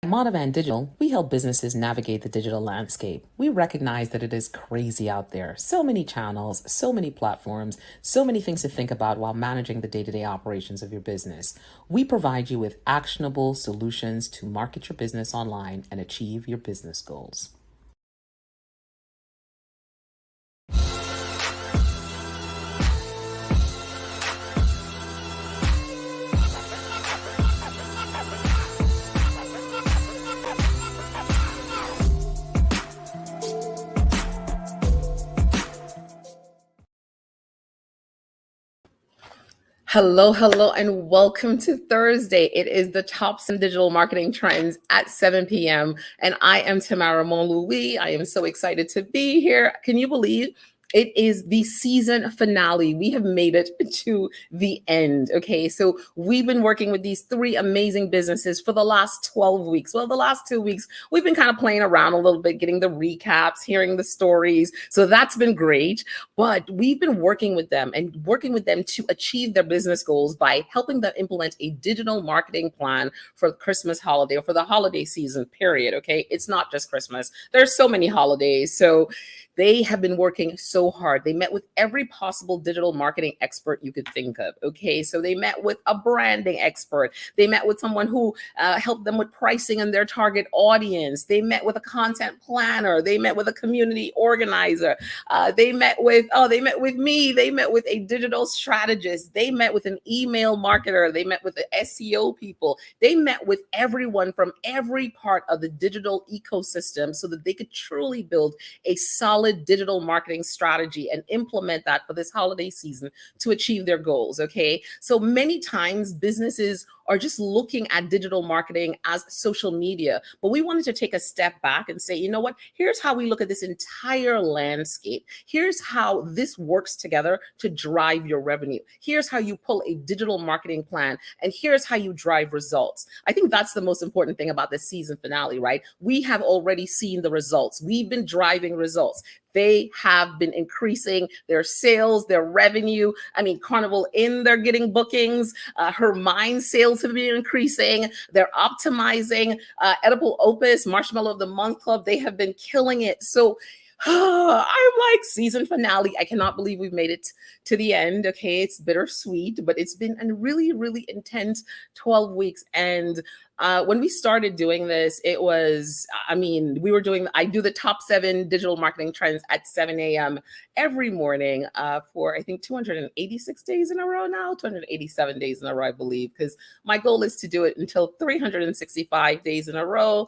Monovan Digital, we help businesses navigate the digital landscape. We recognize that it is crazy out there. So many channels, so many platforms, so many things to think about while managing the day to day operations of your business. We provide you with actionable solutions to market your business online and achieve your business goals. Hello, hello, and welcome to Thursday. It is the top 7 digital marketing trends at 7 p.m. And I am Tamara Monlouis. I am so excited to be here. Can you believe it is the season finale? We have made it to the end. Okay, so we've been working with these 3 amazing businesses for the last 12 weeks. Well, the last 2 weeks, we've been kind of playing around a little bit, getting the recaps, hearing the stories. So that's been great. But we've been working with them to achieve their business goals by helping them implement a digital marketing plan for the Christmas holiday or for the holiday season, period. Okay. It's not just Christmas. There's so many holidays. So they have been working so hard. They met with every possible digital marketing expert you could think of. Okay. So they met with a branding expert. They met with someone who helped them with pricing and their target audience. They met with a content planner. They met with a community organizer. They met with me. They met with a digital strategist. They met with an email marketer. They met with the SEO people. They met with everyone from every part of the digital ecosystem so that they could truly build a solid digital marketing strategy and implement that for this holiday season to achieve their goals. Okay. So many times businesses are just looking at digital marketing as social media, but we wanted to take a step back and say, you know what, here's how we look at this entire landscape. Here's how this works together to drive your revenue. Here's how you pull a digital marketing plan, and here's how you drive results. I think that's the most important thing about this season finale, right? We have already seen the results. We've been driving results. They have been increasing their sales, their revenue. I mean, Carnival Inn, they're getting bookings. Her Mind sales have been increasing. They're optimizing. Edible Opus, Marshmallow of the Month Club, they have been killing it. So I'm like, season finale. I cannot believe we've made it to the end. Okay, it's bittersweet, but it's been a really, really intense 12 weeks. And when we started doing this, it was, I do the top 7 digital marketing trends at 7 a.m. every morning for, I think, 286 days in a row now, 287 days in a row, I believe, because my goal is to do it until 365 days in a row,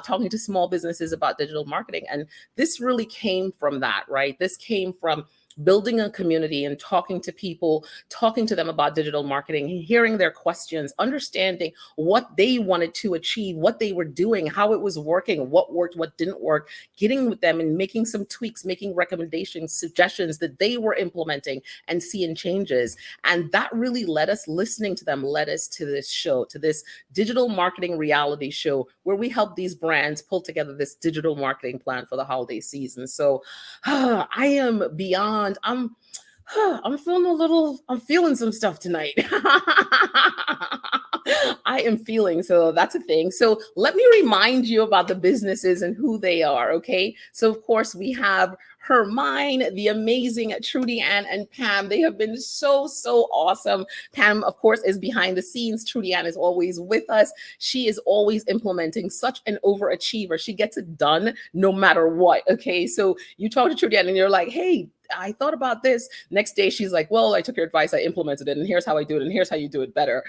talking to small businesses about digital marketing. And this really came from that, right? This came from building a community and talking to people, talking to them about digital marketing, hearing their questions, understanding what they wanted to achieve, what they were doing, how it was working, what worked, what didn't work, getting with them and making some tweaks, making recommendations, suggestions that they were implementing and seeing changes. And that really led us, listening to them, led us to this show, to this digital marketing reality show where we help these brands pull together this digital marketing plan for the holiday season. So I am beyond, I'm feeling some stuff tonight. I am feeling, so that's a thing. So let me remind you about the businesses and who they are, okay? So of course we have Her Mind, the amazing Trudy Ann and Pam. They have been so, so awesome. Pam, of course, is behind the scenes. Trudy Ann is always with us. She is always implementing, such an overachiever. She gets it done no matter what, okay? So you talk to Trudy Ann and you're like, hey, I thought about this. Next day, she's like, well, I took your advice, I implemented it, and here's how I do it, and here's how you do it better.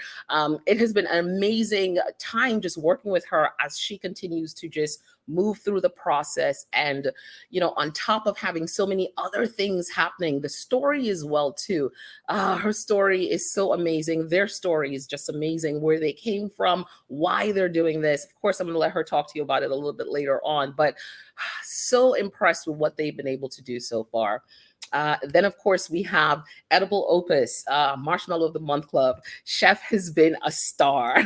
It has been an amazing time just working with her as she continues to just move through the process. And, you know, on top of having so many other things happening, the story as well, too. Her story is so amazing. Their story is just amazing, where they came from, why they're doing this. Of course, I'm going to let her talk to you about it a little bit later on, but so impressed with what they've been able to do so far. Then, of course, we have Edible Opus, Marshmallow of the Month Club. Chef has been a star.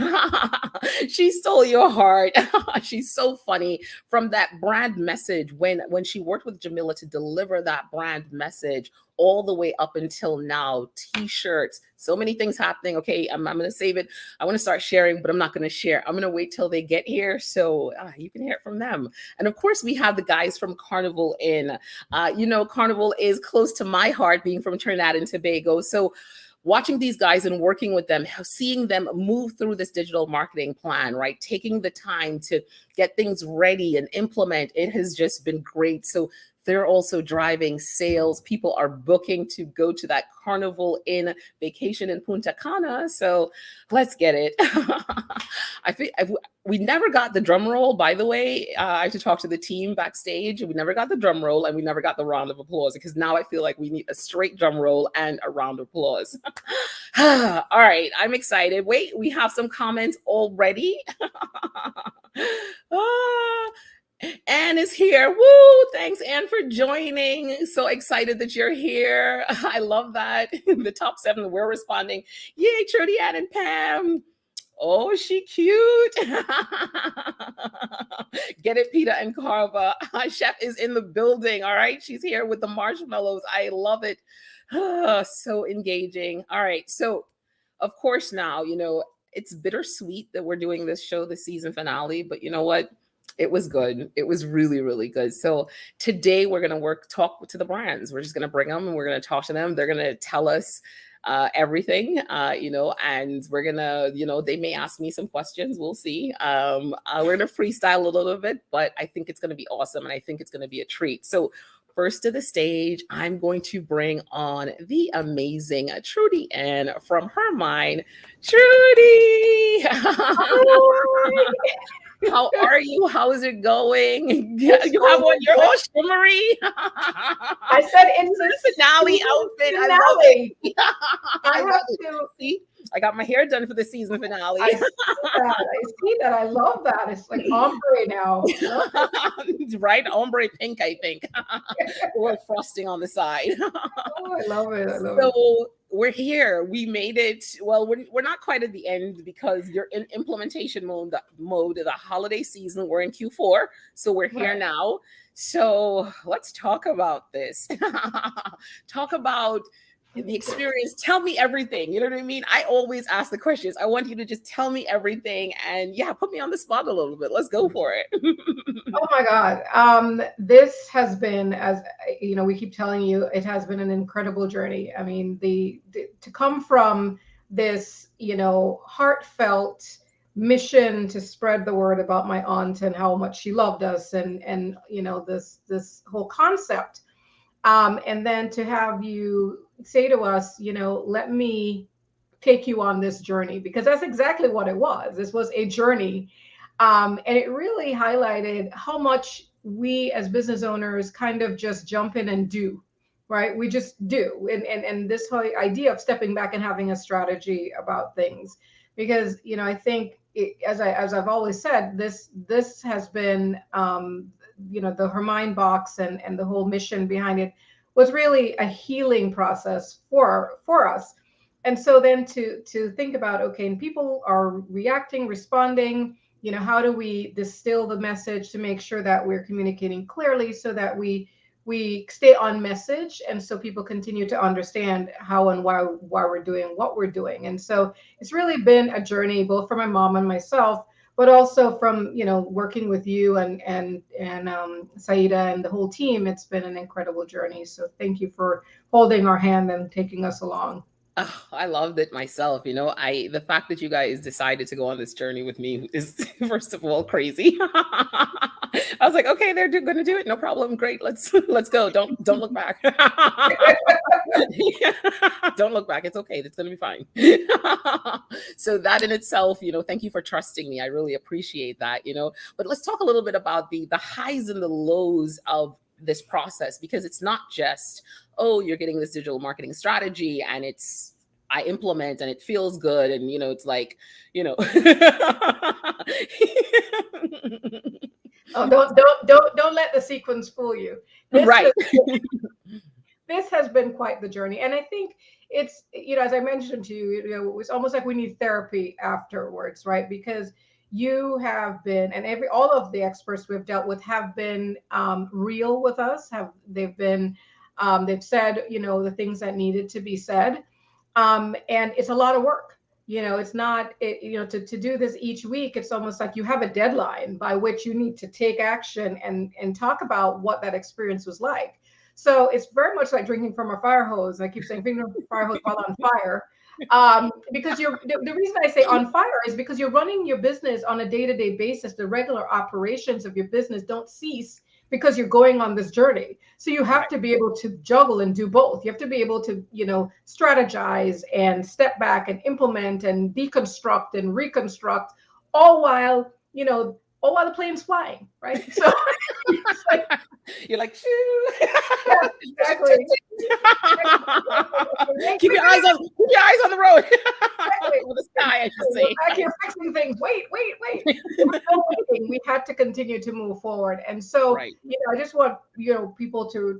She stole your heart. She's so funny. from that brand message when she worked with Jamila to deliver that brand message all the way up until now. T-shirts, so many things happening. Okay, I'm going to save it. I want to start sharing, but I'm not going to share. I'm going to wait till they get here so you can hear it from them. And of course, we have the guys from Carnival in. Carnival is close to my heart, being from Trinidad and Tobago. So watching these guys and working with them, seeing them move through this digital marketing plan, right? Taking the time to get things ready and implement, it has just been great. So they're also driving sales. People are booking to go to that Carnival in vacation in Punta Cana. So let's get it. I think we never got the drum roll, by the way. I have to talk to the team backstage. We never got the drum roll and we never got the round of applause, because now I feel like we need a straight drum roll and a round of applause. All right, I'm excited. Wait, we have some comments already. Anne is here. Woo! Thanks, Anne, for joining. So excited that you're here. I love that. The top 7, we're responding. Yay, Trudy, Anne, and Pam. Oh, she cute. Get it, Peter and Carva. Chef is in the building. All right. She's here with the marshmallows. I love it. So engaging. All right. So, of course, now, it's bittersweet that we're doing this show, the season finale, but you know what? It was good. It was really, really good. So today we're going to talk to the brands. We're just going to bring them and we're going to talk to them. They're going to tell us everything, and we're gonna, they may ask me some questions. We'll see. We're gonna freestyle a little bit, but I think it's gonna be awesome, and I think it's gonna be a treat. So first to the stage, I'm going to bring on the amazing Trudy Ann from her mind. Trudy! How are you? How is it going? You have on your all shimmery. I said it's a finale outfit. Finale. I love it. I have to see. I got my hair done for the season finale. I see that. I love that. It's like ombre now. Right? Ombre pink, I think. Or frosting on the side. Oh, I love it. So we're here. We made it. Well, we're not quite at the end because you're in implementation mode of the holiday season. We're in Q4. So we're here now. So let's talk about this. Talk about the experience. Tell me everything. You know what I mean? I always ask the questions. I want you to just tell me everything, and put me on the spot a little bit. Let's go for it. Oh my God. This has been, as we keep telling you, it has been an incredible journey. I mean, to come from this, heartfelt mission to spread the word about my aunt and how much she loved us, and this whole concept. And then to have you say to us, let me take you on this journey, because that's exactly what it was. This was a journey. And it really highlighted how much we as business owners kind of just jump in and do, right? We just do. And this whole idea of stepping back and having a strategy about things, because, I think as I've always said, this has been, the Hermione box and the whole mission behind it was really a healing process for us. And so then to think about, okay, and people are reacting, responding, how do we distill the message to make sure that we're communicating clearly so that we stay on message, and so people continue to understand how and why we're doing what we're doing. And so it's really been a journey, both for my mom and myself, but also from working with you and Saida and the whole team. It's been an incredible journey. So thank you for holding our hand and taking us along. Oh, I loved it myself. The fact that you guys decided to go on this journey with me is, first of all, crazy. I was like, okay, they're going to do it. No problem. Great. Let's go. Don't look back. Don't look back. It's okay. It's going to be fine. So that in itself, thank you for trusting me. I really appreciate that, but let's talk a little bit about the highs and the lows of this process, because it's not just, oh, you're getting this digital marketing strategy and I implement and it feels good. And, it's like, Oh, don't let the sequence fool you. This has been quite the journey. And I think it's, as I mentioned to you, it's almost like we need therapy afterwards, right? Because you have been, and all of the experts we've dealt with have been real with us. They've said, the things that needed to be said, and it's a lot of work. It's not, to do this each week. It's almost like you have a deadline by which you need to take action and talk about what that experience was like. So it's very much like drinking from a fire hose. I keep saying drinking from a fire hose while on fire. Because the reason I say on fire is because you're running your business on a day-to-day basis. The regular operations of your business don't cease because you're going on this journey. So you have to be able to juggle and do both. You have to be able to, strategize and step back and implement and deconstruct and reconstruct, all while, all while the plane's flying, right? So it's like, You're like, shoo. yeah, exactly. Keep your eyes on the road. Exactly. With the sky, I should We're say. back here fixing things. Wait. There was no waiting. We had to continue to move forward. And so, Right. I just want, people to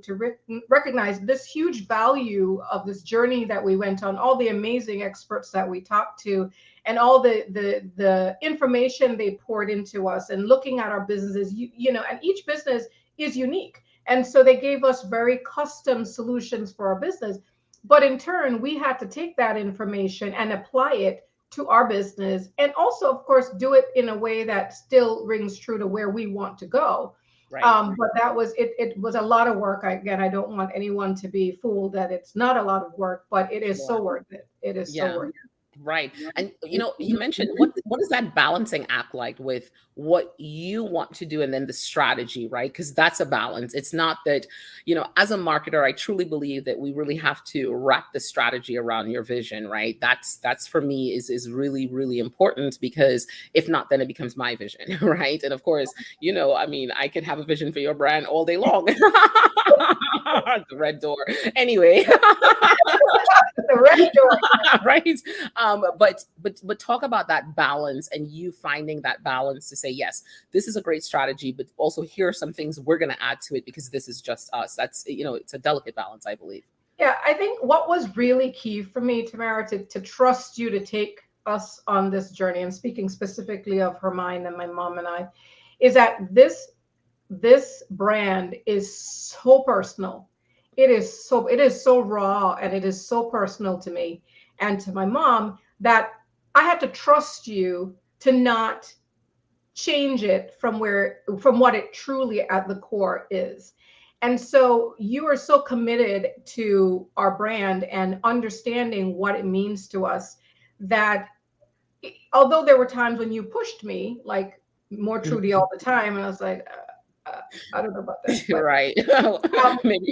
recognize this huge value of this journey that we went on, all the amazing experts that we talked to, and all the information they poured into us, and looking at our businesses, and each business is unique. And so they gave us very custom solutions for our business. But in turn, we had to take that information and apply it to our business, and also, of course, do it in a way that still rings true to where we want to go. Right. But that was it. It was a lot of work. Again, I don't want anyone to be fooled that it's not a lot of work, but it is so worth it. It is so worth it. Right. And you mentioned what does that balancing act like with what you want to do and then the strategy, right? Because that's a balance. It's not that, as a marketer, I truly believe that we really have to wrap the strategy around your vision, right? That's for me is really, really important, because if not, then it becomes my vision, right? And of course, I could have a vision for your brand all day long. The red door. Anyway. The red door. Right. But talk about that balance, and you finding that balance to say, yes, this is a great strategy, but also here are some things we're going to add to it because this is just us. That's, it's a delicate balance, I believe. Yeah, I think what was really key for me, Tamara, to trust you to take us on this journey, and speaking specifically of Hermione and my mom and I, is that this brand is so personal. It is so raw, and it is so personal to me and to my mom, that I had to trust you to not change it from what it truly at the core is. And so you are so committed to our brand and understanding what it means to us, that although there were times when you pushed me, like more Trudy all the time, and I was like, I don't know about this. But, right. Maybe.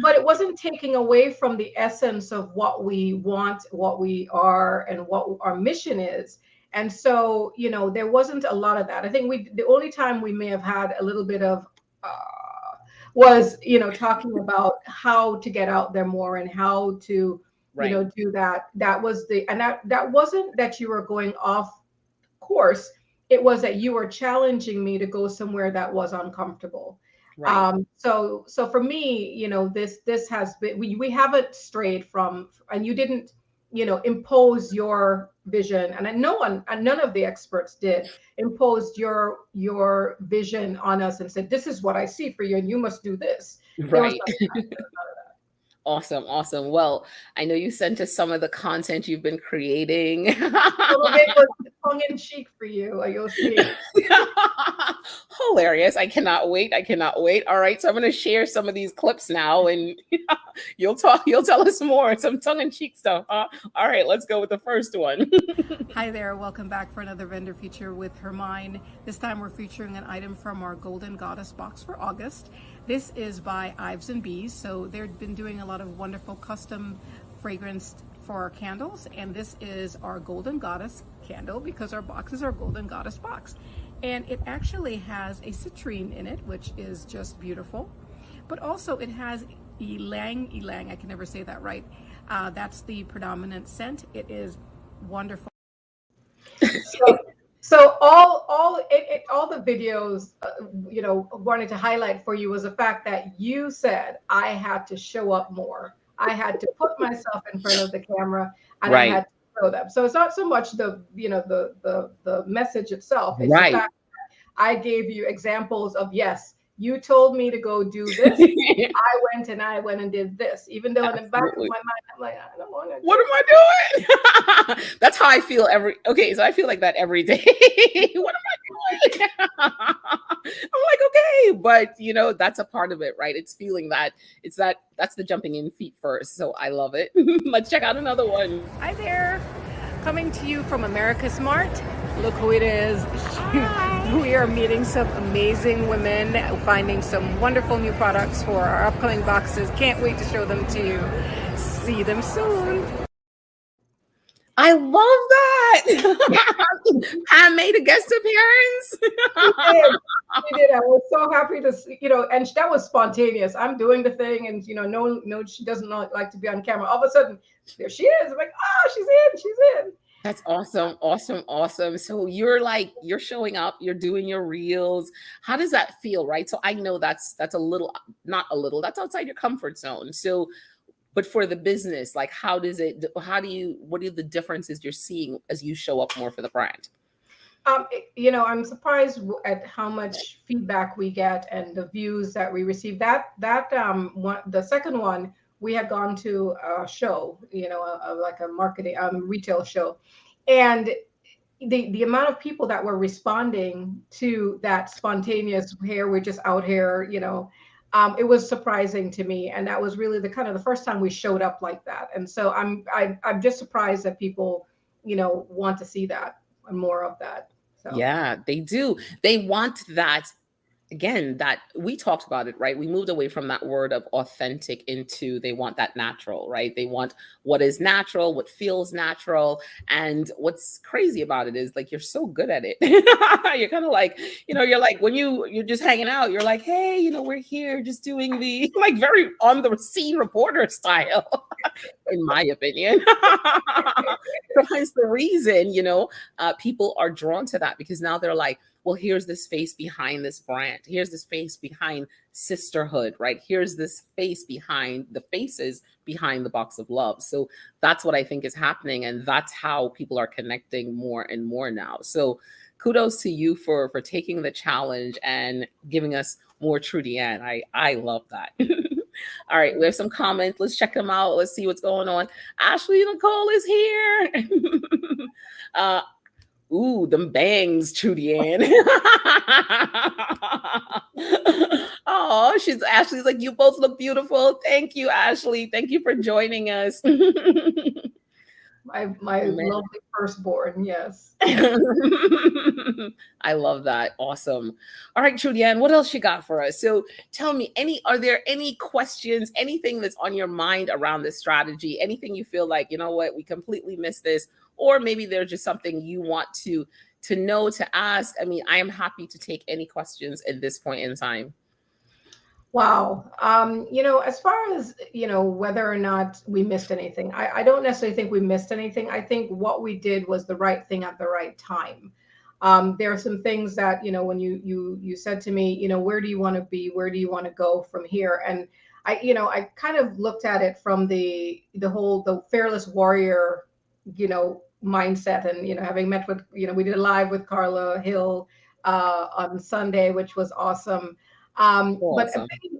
But it wasn't taking away from the essence of what we want, what we are, and what our mission is. And so, there wasn't a lot of that. I think the only time we may have had a little bit of was, talking about how to get out there more and how to, do that. That was and that wasn't that you were going off course. It was that you were challenging me to go somewhere that was uncomfortable. Right. So for me, this has been, we haven't strayed from, and you didn't, impose your vision, and none of the experts did impose your vision on us and said, this is what I see for you and you must do this. Right. Awesome. Well, I know you sent us some of the content you've been creating. A little bit was tongue in cheek for you. You'll see. Hilarious. I cannot wait. All right. So I'm going to share some of these clips now, and you'll tell us more, some tongue in cheek stuff. All right, let's go with the first one. Hi there. Welcome back for another vendor feature with Hermione. This time we're featuring an item from our Golden Goddess box for August. This is by Ives and Bees. So they've been doing a lot of wonderful custom fragrance for our candles, and this is our Golden Goddess candle because our box is our Golden Goddess box. And it actually has a citrine in it, which is just beautiful. But also it has ylang ylang, I can never say that right. That's the predominant scent. It is wonderful. So all the videos, wanted to highlight for you was the fact that you said I had to show up more. I had to put myself in front of the camera, and I had to show them. So it's not so much the, the message itself. It's the Right. fact I gave you examples of, yes, you told me to go do this. I went and did this, even though in the back of Absolutely. my mind, I'm like, I don't want to What do am I doing? That's how I feel okay, so I feel like that every day. What am I doing? I'm like, okay, but that's a part of it, right? It's feeling that. That's the jumping in feet first. So I love it. Let's check out another one. Hi there, coming to you from America Smart. Look who it is. We are meeting some amazing women, finding some wonderful new products for our upcoming boxes. Can't wait to show them to you. See them soon. I love that. Pam made a guest appearance. She did. I was so happy to see, and that was spontaneous. I'm doing the thing, and no, she doesn't like to be on camera. All of a sudden, there she is. I'm like, oh, she's in. That's awesome, awesome, awesome. So you're showing up, you're doing your reels. How does that feel, right? So I know that's a little, not a little, that's outside your comfort zone. So, but for the business, like what are the differences you're seeing as you show up more for the brand? I'm surprised at how much feedback we get and the views that we receive. The second one, we had gone to a show, like a marketing retail show, and the amount of people that were responding to that spontaneous, here we're just out here, it was surprising to me, and that was really the kind of the first time we showed up like that. And so I'm just surprised that people want to see that and more of that. So Yeah, they do. They want that. Again, that we talked about it, right? We moved away from that word of authentic into they want that natural, right? They want what is natural, what feels natural. And what's crazy about it is like you're so good at it. You're kind of like, you're like when you're just hanging out, you're like, hey, we're here just doing the like very on the scene reporter style, in my opinion. So hence the reason, people are drawn to that because now they're like, well, here's this face behind this brand. Here's this face behind sisterhood, right? Here's this face behind the faces behind the box of love. So that's what I think is happening. And that's how people are connecting more and more now. So kudos to you for taking the challenge and giving us more True Deanne. I love that. All right, we have some comments. Let's check them out. Let's see what's going on. Ashley Nicole is here. Ooh, them bangs, Trudy Ann. Oh, Ashley's like, you both look beautiful. Thank you, Ashley. Thank you for joining us. my lovely firstborn, yes. I love that. Awesome. All right, Trudy Ann, what else you got for us? So tell me, are there any questions, anything that's on your mind around this strategy? Anything you feel like, you know what, we completely missed this, or maybe there's just something you want to know, to ask? I mean, I am happy to take any questions at this point in time. Wow. As far as, whether or not we missed anything, I don't necessarily think we missed anything. I think what we did was the right thing at the right time. There are some things that, when you said to me, where do you want to be? Where do you want to go from here? And I kind of looked at it from the fearless warrior, mindset. And, having met with, we did a live with Carla Hill on Sunday, which was awesome. But a Awesome. big,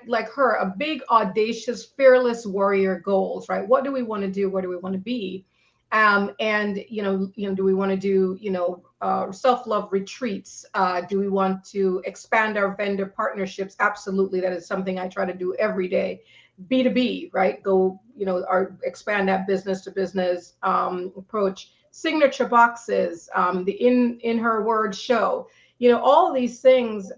like her, a big, audacious, fearless warrior goals, right? What do we want to do? Where do we want to be? And do we want to do self-love retreats? Do we want to expand our vendor partnerships? Absolutely, that is something I try to do every day. B2B, right? Go, expand that business to business approach. Signature boxes, the in her words show, all these things.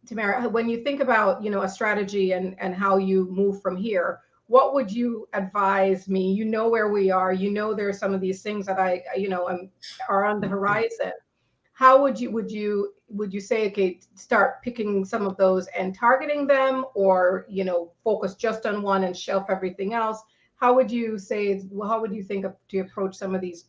Tamara, when you think about, a strategy and how you move from here, what would you advise me? Where we are, there are some of these things that are on the horizon. How would you say, okay, start picking some of those and targeting them, or, focus just on one and shelf everything else? How would you say, how would you think to approach some of these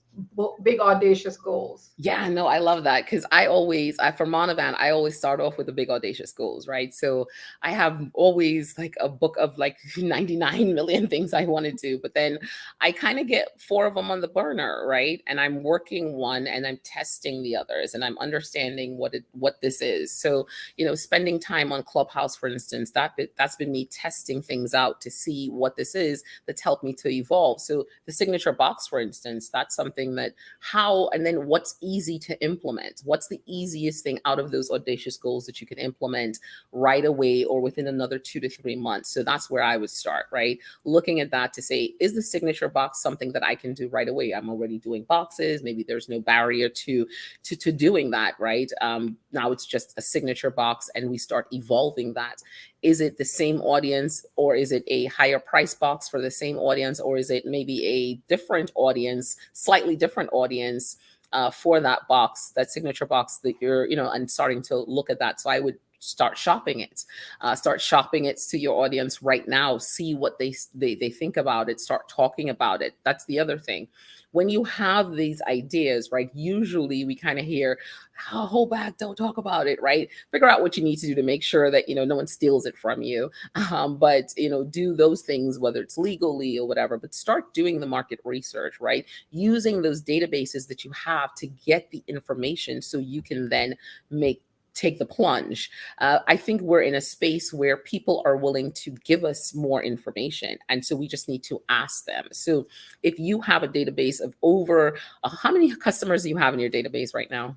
big audacious goals. Yeah, no, I love that because for Monovan, I always start off with the big audacious goals, right? So I have always like a book of like 99 million things I want to do, but then I kind of get four of them on the burner, right? And I'm working one and I'm testing the others and I'm understanding what this is. So, spending time on Clubhouse, for instance, that's been me testing things out to see what this is that's helped me to evolve. So the signature box, for instance, that's something that and then what's easy to implement? What's the easiest thing out of those audacious goals that you can implement right away or within another 2 to 3 months? So that's where I would start, right? Looking at that to say, is the signature box something that I can do right away? I'm already doing boxes. Maybe there's no barrier to doing that, right? Now it's just a signature box and we start evolving that. Is it the same audience or is it a higher price box for the same audience, or is it maybe a different audience, slightly different audience for that signature box that you're, and starting to look at that. So I would start shopping it to your audience right now, see what they think about it, start talking about it. That's the other thing. When you have these ideas, right, usually we kind of hear, oh, hold back, don't talk about it, right? Figure out what you need to do to make sure that, no one steals it from you. But, do those things, whether it's legally or whatever, but start doing the market research, right? Using those databases that you have to get the information so you can then take the plunge. I think we're in a space where people are willing to give us more information. And so we just need to ask them. So if you have a database of over, how many customers do you have in your database right now?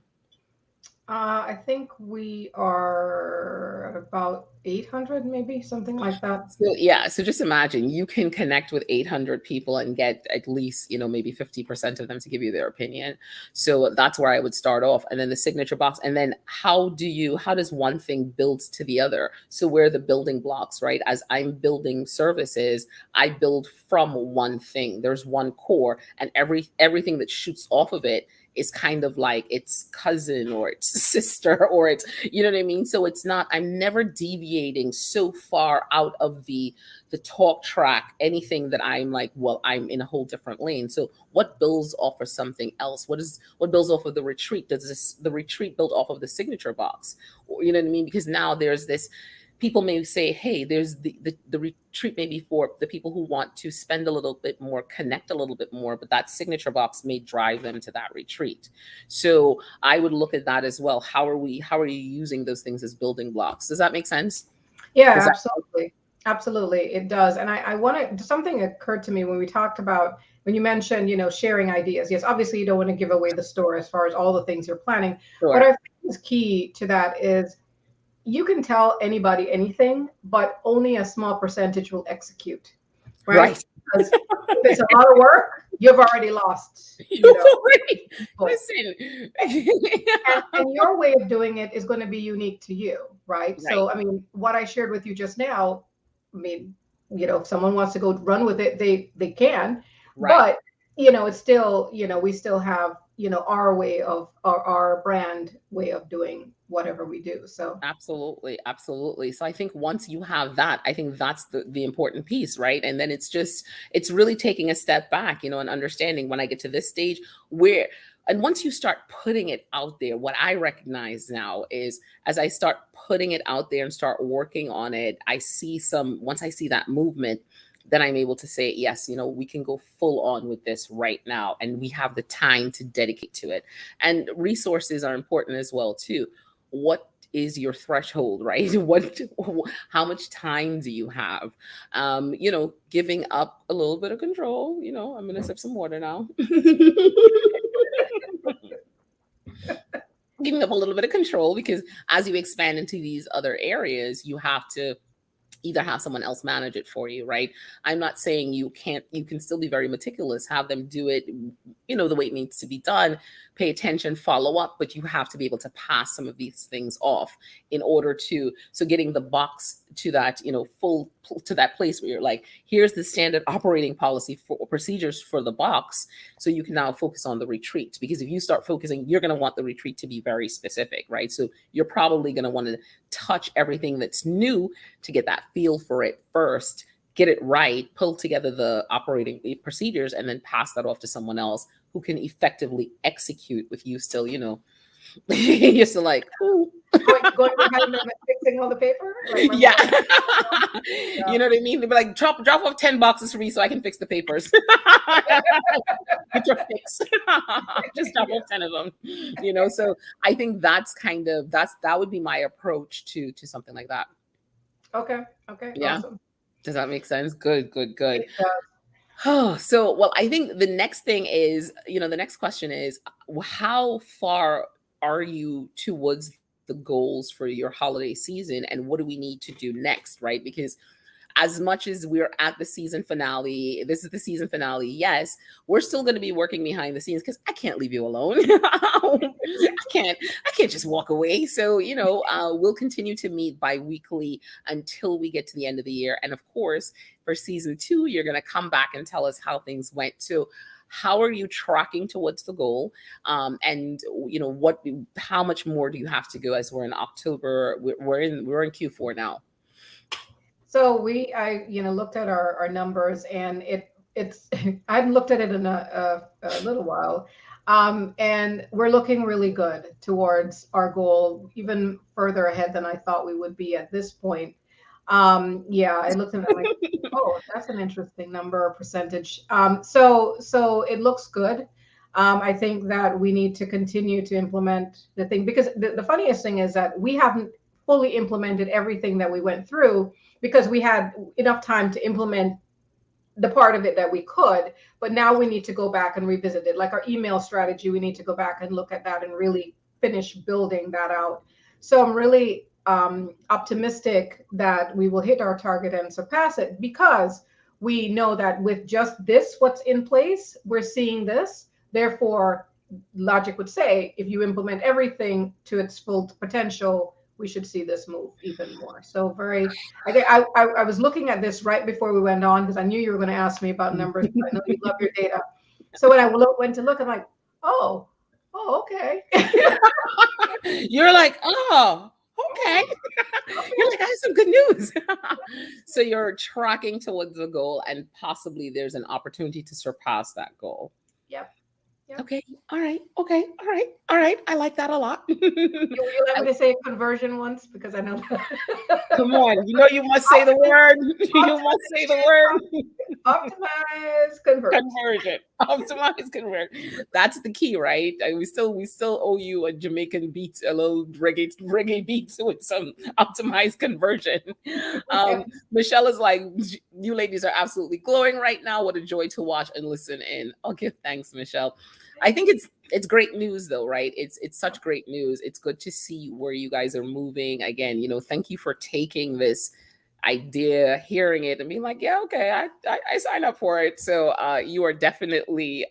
I think we are at about 800, maybe something like that. So yeah, so just imagine you can connect with 800 people and get at least, maybe 50% of them to give you their opinion. So that's where I would start off. And then the signature box. And then how does one thing build to the other? So where are the building blocks, right? As I'm building services, I build from one thing. There's one core, and everything that shoots off of it is kind of like its cousin or its sister or it's, you know what I mean? So I'm never deviating so far out of the talk track, anything that I'm like, well, I'm in a whole different lane. So what builds off of something else? What builds off of the retreat? Does the retreat build off of the signature box? Or, you know what I mean? Because now there's this, people may say, hey, there's the retreat maybe for the people who want to spend a little bit more, connect a little bit more, but that signature box may drive them to that retreat. So I would look at that as well. How are you using those things as building blocks? Does that make sense? Yeah, absolutely. Absolutely. It does. And something occurred to me when you mentioned, sharing ideas. Yes, obviously you don't want to give away the store as far as all the things you're planning. Sure. What I think is key to that is you can tell anybody anything, but only a small percentage will execute. Right. Because if it's a lot of work, you've already lost. Listen. and your way of doing it is going to be unique to you, right? So, I mean, what I shared with you just now, I mean, if someone wants to go run with it, they can. Right. But, it's still, we still have, our way of our brand way of doing whatever we do. So absolutely. So I think once you have that, I think that's the important piece, right? And then it's really taking a step back, and understanding when I get to this stage and once you start putting it out there, what I recognize now is as I start putting it out there and start working on it, once I see that movement, then I'm able to say, yes, we can go full on with this right now. And we have the time to dedicate to it. And resources are important as well, too. What is your threshold, right? How much time do you have? Giving up a little bit of control. I'm going to sip some water now. Giving up a little bit of control, because as you expand into these other areas, you have to either have someone else manage it for you, right? I'm not saying you can still be very meticulous, have them do it, the way it needs to be done, pay attention, follow up, but you have to be able to pass some of these things off in order so getting the box to that, full to that place where you're like, here's the standard operating policy for procedures for the box. So you can now focus on the retreat, because if you start focusing, you're going to want the retreat to be very specific, right? So you're probably going to want to touch everything that's new to get that feel for it first, get it right, pull together the operating procedures, and then pass that off to someone else who can effectively execute with you still, you're still like, ooh. Going behind them and fixing all the paper. Like my Yeah. mom. Yeah. You know what I mean? They'd be like, drop off 10 boxes for me so I can fix the papers. Get your fix. Just drop off 10 of them. So I think that would be my approach to something like that. Okay. Okay. Yeah. Awesome. Does that make sense? Good, good, good. It does. Oh, so, well, I think the next thing is, the next question is, how far are you towards the goals for your holiday season, and what do we need to do next, right? Because as much as we're at the season finale, this is the season finale, yes, we're still going to be working behind the scenes because I can't leave you alone. I can't just walk away. So, we'll continue to meet bi-weekly until we get to the end of the year. And of course, for season 2, you're going to come back and tell us how things went. So how are you tracking towards the goal? And how much more do you have to go as we're in October? We're in Q4 now. So I looked at our numbers, and it's I hadn't looked at it in a little while, and we're looking really good towards our goal, even further ahead than I thought we would be at this point. Yeah, I looked at it, I'm like, oh, that's an interesting number or percentage. So it looks good. I think that we need to continue to implement the thing, because the funniest thing is that we haven't fully implemented everything that we went through, because we had enough time to implement the part of it that we could, but now we need to go back and revisit it. Like our email strategy, we need to go back and look at that and really finish building that out. So I'm really optimistic that we will hit our target and surpass it, because we know that with just this, what's in place, we're seeing this. Therefore, logic would say, if you implement everything to its full potential, we should see this move even more. So I was looking at this right before we went on, because I knew you were going to ask me about numbers. I know you love your data. So when I went to look, I'm like, oh, okay. You're like, oh, okay. You're like, I have some good news. So you're tracking towards the goal, and possibly there's an opportunity to surpass that goal. Yep. Okay. All right. Okay. All right. All right. I like that a lot. You let me to say conversion once, because I know that. Come on. You must say the word. You must say the word. Optimize conversion. Optimize conversion. That's the key, right? We still owe you a Jamaican beat, a little reggae beat with some optimized conversion. Michelle is like, you ladies are absolutely glowing right now. What a joy to watch and listen in. I'll give thanks, Michelle. I think it's great news though, right? It's such great news. It's good to see where you guys are moving. Again, thank you for taking this idea, hearing it, and being like, yeah, okay, I sign up for it. So you are definitely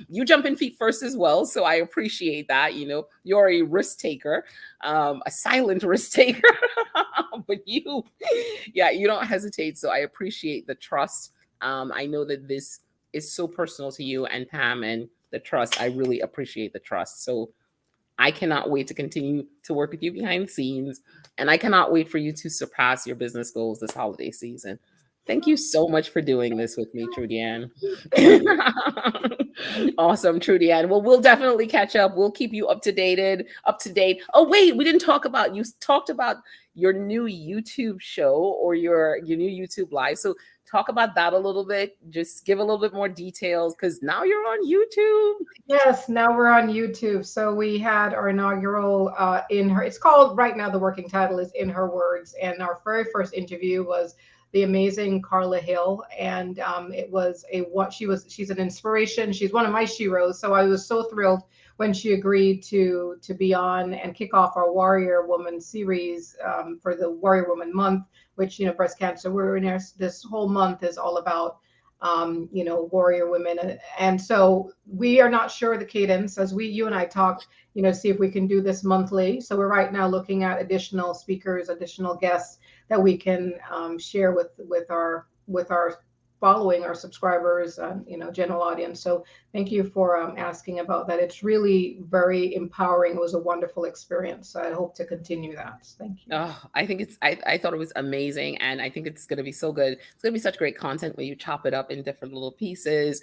you jump in feet first as well. So I appreciate that. You're a risk taker, a silent risk taker, but you don't hesitate. So I appreciate the trust. I know that this is so personal to you and Pam, and the trust. I really appreciate the trust. So I cannot wait to continue to work with you behind the scenes, and I cannot wait for you to surpass your business goals this holiday season. Thank you so much for doing this with me, Trudy Ann. Awesome, Trudy Ann. Well, we'll definitely catch up. We'll keep you up to date. Oh, wait, we didn't talk about, you talked about your new YouTube show or your new YouTube live. So talk about that a little bit. Just give a little bit more details, because now you're on YouTube. Yes, now we're on YouTube. So we had our inaugural it's called, right now the working title is In Her Words. And our very first interview was the amazing Carla Hill. And she's an inspiration. She's one of my sheroes. So I was so thrilled when she agreed to be on and kick off our Warrior Woman series for the Warrior Woman month, which, breast cancer awareness, this whole month is all about, warrior women. And so we are not sure the cadence, as you and I talked, see if we can do this monthly. So we're right now looking at additional speakers, additional guests that we can share with our following, our subscribers, general audience. So thank you for asking about that. It's really very empowering. It was a wonderful experience. I hope to continue that. Thank you. Oh, I think I thought it was amazing. And I think it's going to be so good. It's going to be such great content when you chop it up in different little pieces.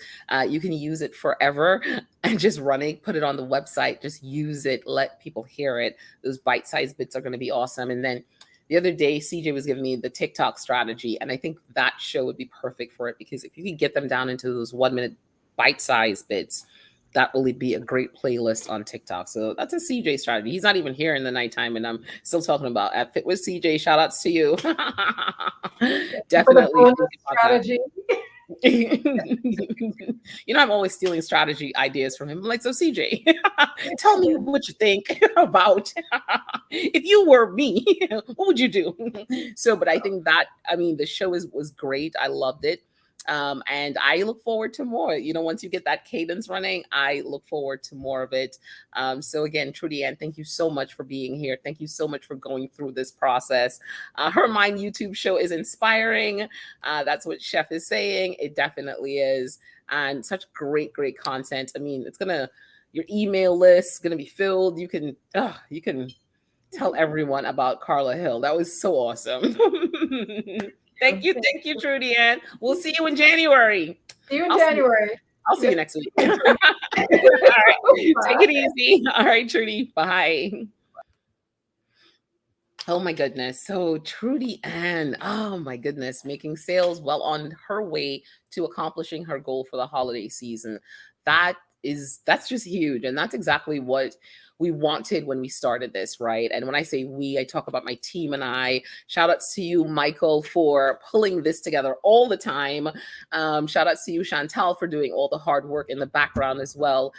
You can use it forever and just put it on the website, just use it, let people hear it. Those bite-sized bits are going to be awesome. And then the other day, CJ was giving me the TikTok strategy. And I think that show would be perfect for it, because if you could get them down into those 1 minute bite-sized bits, that will be a great playlist on TikTok. So that's a CJ strategy. He's not even here in the nighttime, and I'm still talking about at Fit with CJ. Shout outs to you. Definitely strategy. I'm always stealing strategy ideas from him. I'm like, so CJ, tell me what you think about if you were me, what would you do? So, but I think that, the show was great. I loved it. And I look forward to more. Once you get that cadence running, I look forward to more of it. So again, Trudy Ann, thank you so much for being here. Thank you so much for going through this process. Her Mind YouTube show is inspiring. That's what Chef is saying. It definitely is. And such great, great content. Your email list is gonna be filled. You can tell everyone about Carla Hill. That was so awesome. Thank you, Trudy Ann. We'll see you in January. See you in January. I'll see you next week. All right. Take it easy. All right, Trudy. Bye. Oh my goodness. So Trudy Ann, oh my goodness, making sales well on her way to accomplishing her goal for the holiday season. That's just huge. And that's exactly what we wanted when we started this, right? And when I say we, I talk about my team and I. Shout outs to you, Michael, for pulling this together all the time. Shout outs to you, Chantal, for doing all the hard work in the background as well.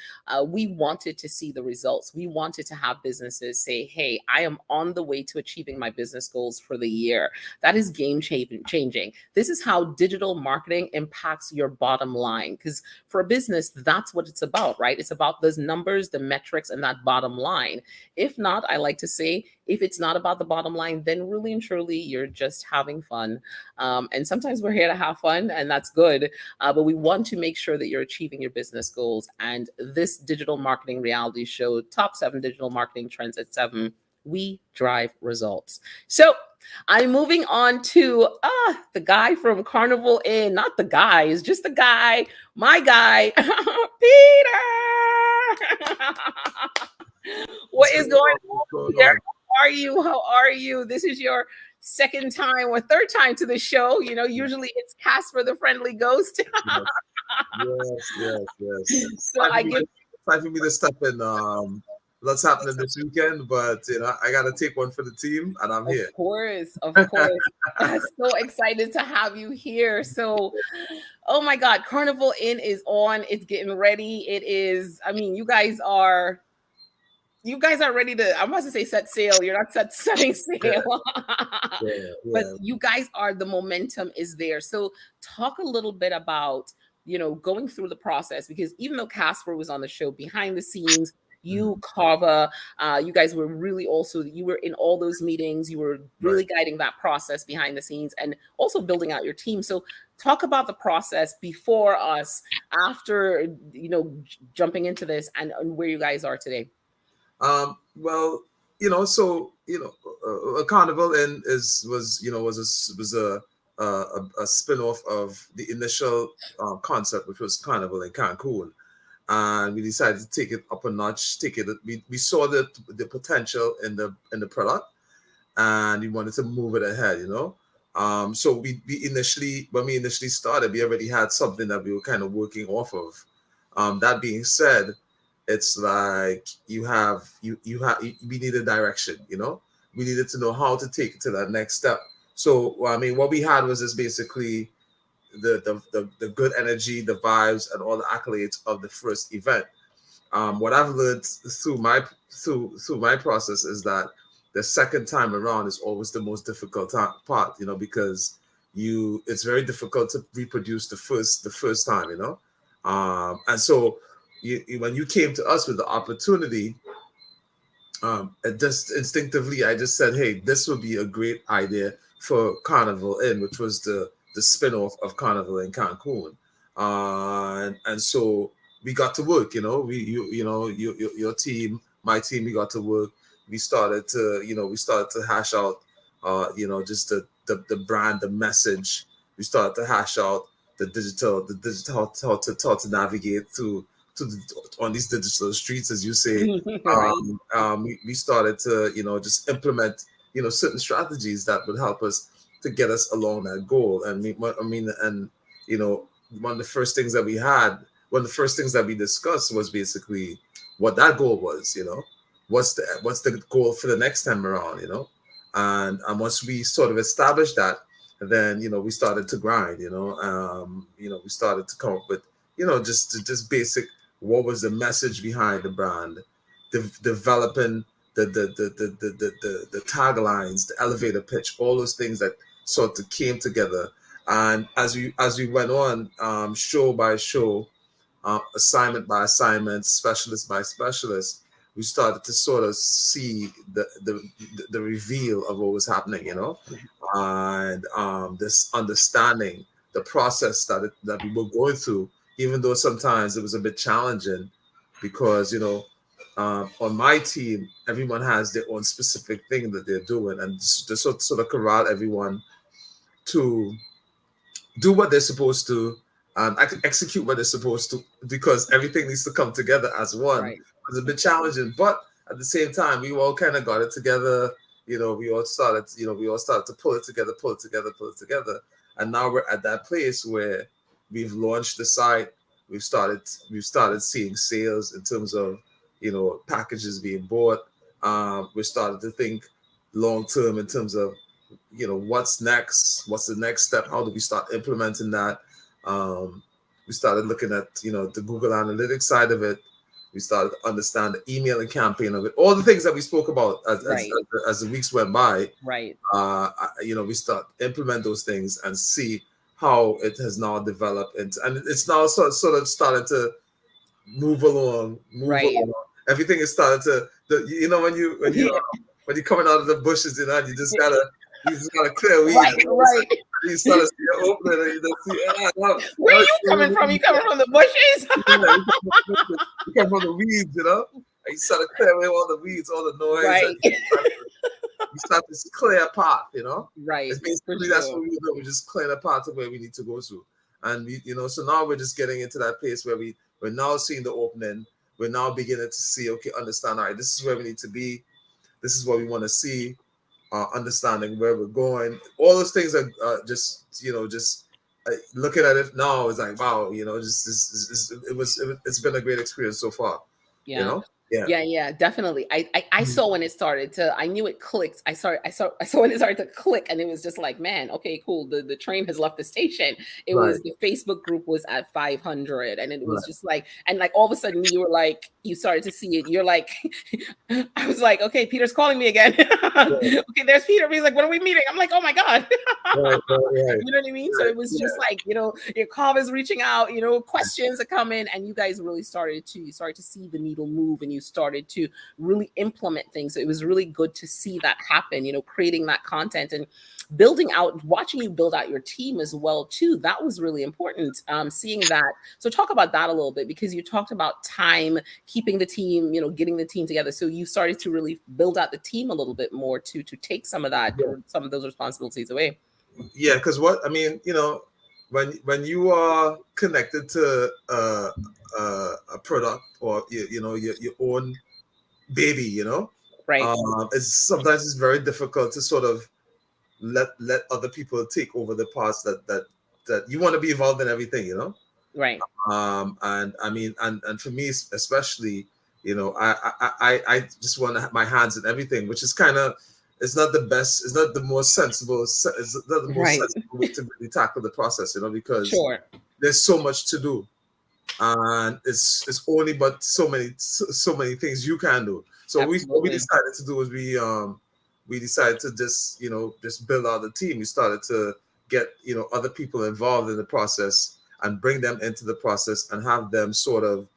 We wanted to see the results. We wanted to have businesses say, hey, I am on the way to achieving my business goals for the year. That is game changing. This is how digital marketing impacts your bottom line. Because for a business, that's what it's about, right? It's about those numbers, the metrics, and that bottom line. If not, I like to say, if it's not about the bottom line, then really and truly, you're just having fun. And sometimes we're here to have fun, and that's good. But we want to make sure that you're achieving your business goals. And this digital marketing reality show, Top 7 Digital Marketing Trends at 7, we drive results. So I'm moving on to the guy from Carnival Inn. Not the guy, it's just the guy, my guy, Peter. What is going on here? How are you? This is your second time or third time to the show. Usually it's Casper the Friendly Ghost. Yes. So time for me to step in. What's happening this weekend, but I gotta take one for the team, and I'm here. Of course. I'm so excited to have you here. So, oh my God, Carnival Inn is on. It's getting ready. It is. You guys are ready to. I'm about to say set sail. You're not setting sail, but you guys are. The momentum is there. So, talk a little bit about going through the process, because even though Casper was on the show behind the scenes, you, Kava, you guys were really you were in all those meetings. You were really guiding that process behind the scenes and also building out your team. So talk about the process before us, after, jumping into this and where you guys are today. A Carnival Inn was a spin-off of the initial concept, which was Carnival in Cancun. And we decided to take it up a notch. We saw the potential in the product, and we wanted to move it ahead. So we initially, when we initially started, we already had something that we were kind of working off of. That being said, it's like we need a direction. We needed to know how to take it to that next step. So what we had was just basically the good energy, the vibes, and all the accolades of the first event. What I've learned through my process is that the second time around is always the most difficult part, because it's very difficult to reproduce the first time, and so when you came to us with the opportunity, just instinctively I just said, hey, this would be a great idea for Carnival Inn, which was the the spin-off of Carnival in Cancun. And so we got to work, your team, my team, we got to work. We started to hash out, just the brand, the message. We started to hash out the digital, how to navigate through on these digital streets, as you say. Right. We started to, just implement, certain strategies that would help us to get us along that goal. And you know, one of the first things that we had, one of the first things that we discussed was basically what that goal was. What's the goal for the next time around? And once we sort of established that, then we started to grind. We started to come up with just basic, what was the message behind the brand, developing the taglines, the elevator pitch, all those things that sort of came together. And as we went on, show by show, assignment by assignment, specialist by specialist, we started to sort of see the reveal of what was happening, and this understanding the process that we were going through, even though sometimes it was a bit challenging, because on my team, everyone has their own specific thing that they're doing, and just sort of corral everyone to do what they're supposed to, execute what they're supposed to, because everything needs to come together as one. Right. It's a bit challenging, but at the same time, we all kind of got it together. We all started to pull it together, pull it together, and now we're at that place where we've launched the site. We've started seeing sales in terms of packages being bought. We're starting to think long term in terms of what's next, what's the next step, how do we start implementing that. We started looking at the Google Analytics side of it. We started to understand the emailing campaign of it, all the things that we spoke about Right. as the weeks went by. Right. We start implement those things and see how it has now developed, and it's now sort of started to move Right. along. Everything is starting to when you're coming out of the bushes, and you just gotta clear weeds. Right. Right. You start to see an opening, and you just see, Where are you coming from? You coming from the bushes? you come from the weeds, and you start to clear away all the weeds, all the noise, Right. and you start to clear a path, Right. It's For basically that's sure. what we do. We just clear a path to where we need to go to, and so now we're just getting into that place where we're now seeing the opening. We're now beginning to see, okay, understand. All right, this is where we need to be. This is what we want to see. Understanding where we're going. All those things are just looking at it now is like, wow, it's been a great experience so far. Yeah. Yeah. Yeah, definitely. I saw when it started to, I knew it clicked. I saw when it started to click, and it was just like, man, okay, cool. The train has left the station. It Right. was, the Facebook group was at 500, and it was Right. just like, and like all of a sudden you were like, you started to see it. You're like, I was like, okay, Peter's calling me again. Okay, there's Peter. He's like, when are we meeting? I'm like, oh my God. Right. You know what I mean? So it was just like, your call is reaching out, questions are coming, and you guys really started to see the needle move, and you started to really implement things. So it was really good to see that happen, creating that content and building out, watching you build out your team as well too. That was really important. Seeing that. So talk about that a little bit, because you talked about time, keeping the team, getting the team together. So you started to really build out the team a little bit more to take some of that, or some of those responsibilities away. Yeah, because when you are connected to a product, or your own baby, Right. it's very difficult to sort of let other people take over the parts that you want to be involved in everything. Right. And I mean, and for me especially, I just want to have my hands in everything, which is kind of, it's not the best, it's not the most sensible, it's not the most Right. sensible way to really tackle the process, because Sure. there's so much to do, and it's only but so many things you can do. So what we Absolutely. decided to do was we decided to just just build out the team. We started to get other people involved in the process and bring them into the process and have them sort of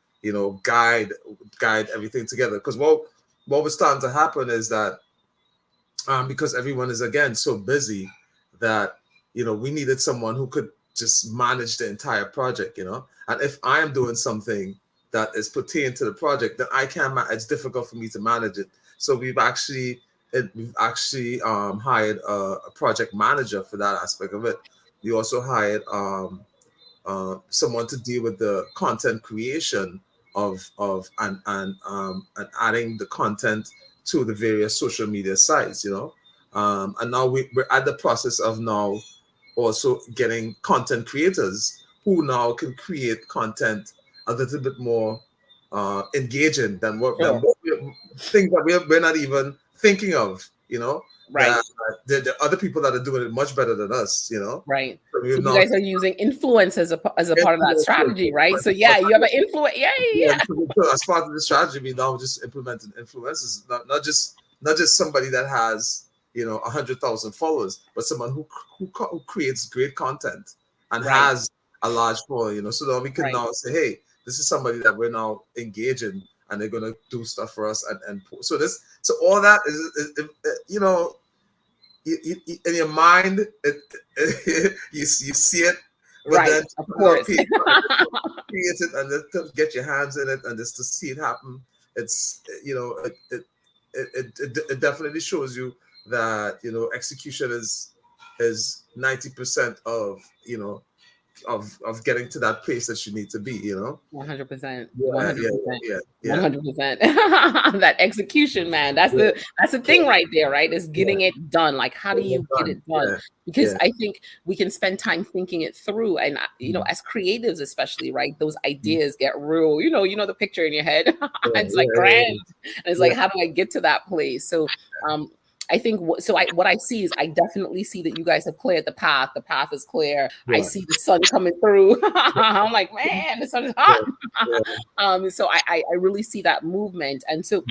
guide everything together. Because what was starting to happen is that because everyone is again so busy, that we needed someone who could just manage the entire project, and if I am doing something that is pertaining to the project, then I can't it's difficult for me to manage it. So we've actually hired a project manager for that aspect of it. We also hired someone to deal with the content creation of and adding the content to the various social media sites, and now we're at the process of now also getting content creators who now can create content a little bit more engaging than Sure. things that we're not even thinking of, Right. that the other people that are doing it much better than us, Right. So So we've you now guys are using influence as a part of that influencers. strategy, right? So yeah, you have an influence. Yeah, Yeah, yeah, yeah. so as part of the strategy, we now just implemented influencers, not just somebody that has 100,000 followers, but someone who creates great content and Right. has a large following, so that we can Right. now say, hey, this is somebody that we're now engaging, and they're gonna do stuff for us, so all that in your mind, you see it, but Right. then Of to put it on course. paper, create it, and then to get your hands in it, and just to see it happen, it's it definitely shows you that execution is 90% of getting to that place that you need to be. 100%. Yeah, yeah, 100%. yeah, yeah, 100%. That execution, man. That's the thing right there, right? Is yeah, getting it done. Like, how do yeah. you get it done? Yeah, Because yeah, I think we can spend time thinking it through, and as creatives, especially, right? Those ideas get real. The picture in your head. yeah, It's like yeah, grand, and it's yeah, like, how do I get to that place? So, I think what I see is I definitely see that you guys have cleared the path. The path is clear. I yeah, see the sun coming through. I'm like, man, the sun is hot. yeah, So I really see that movement. And so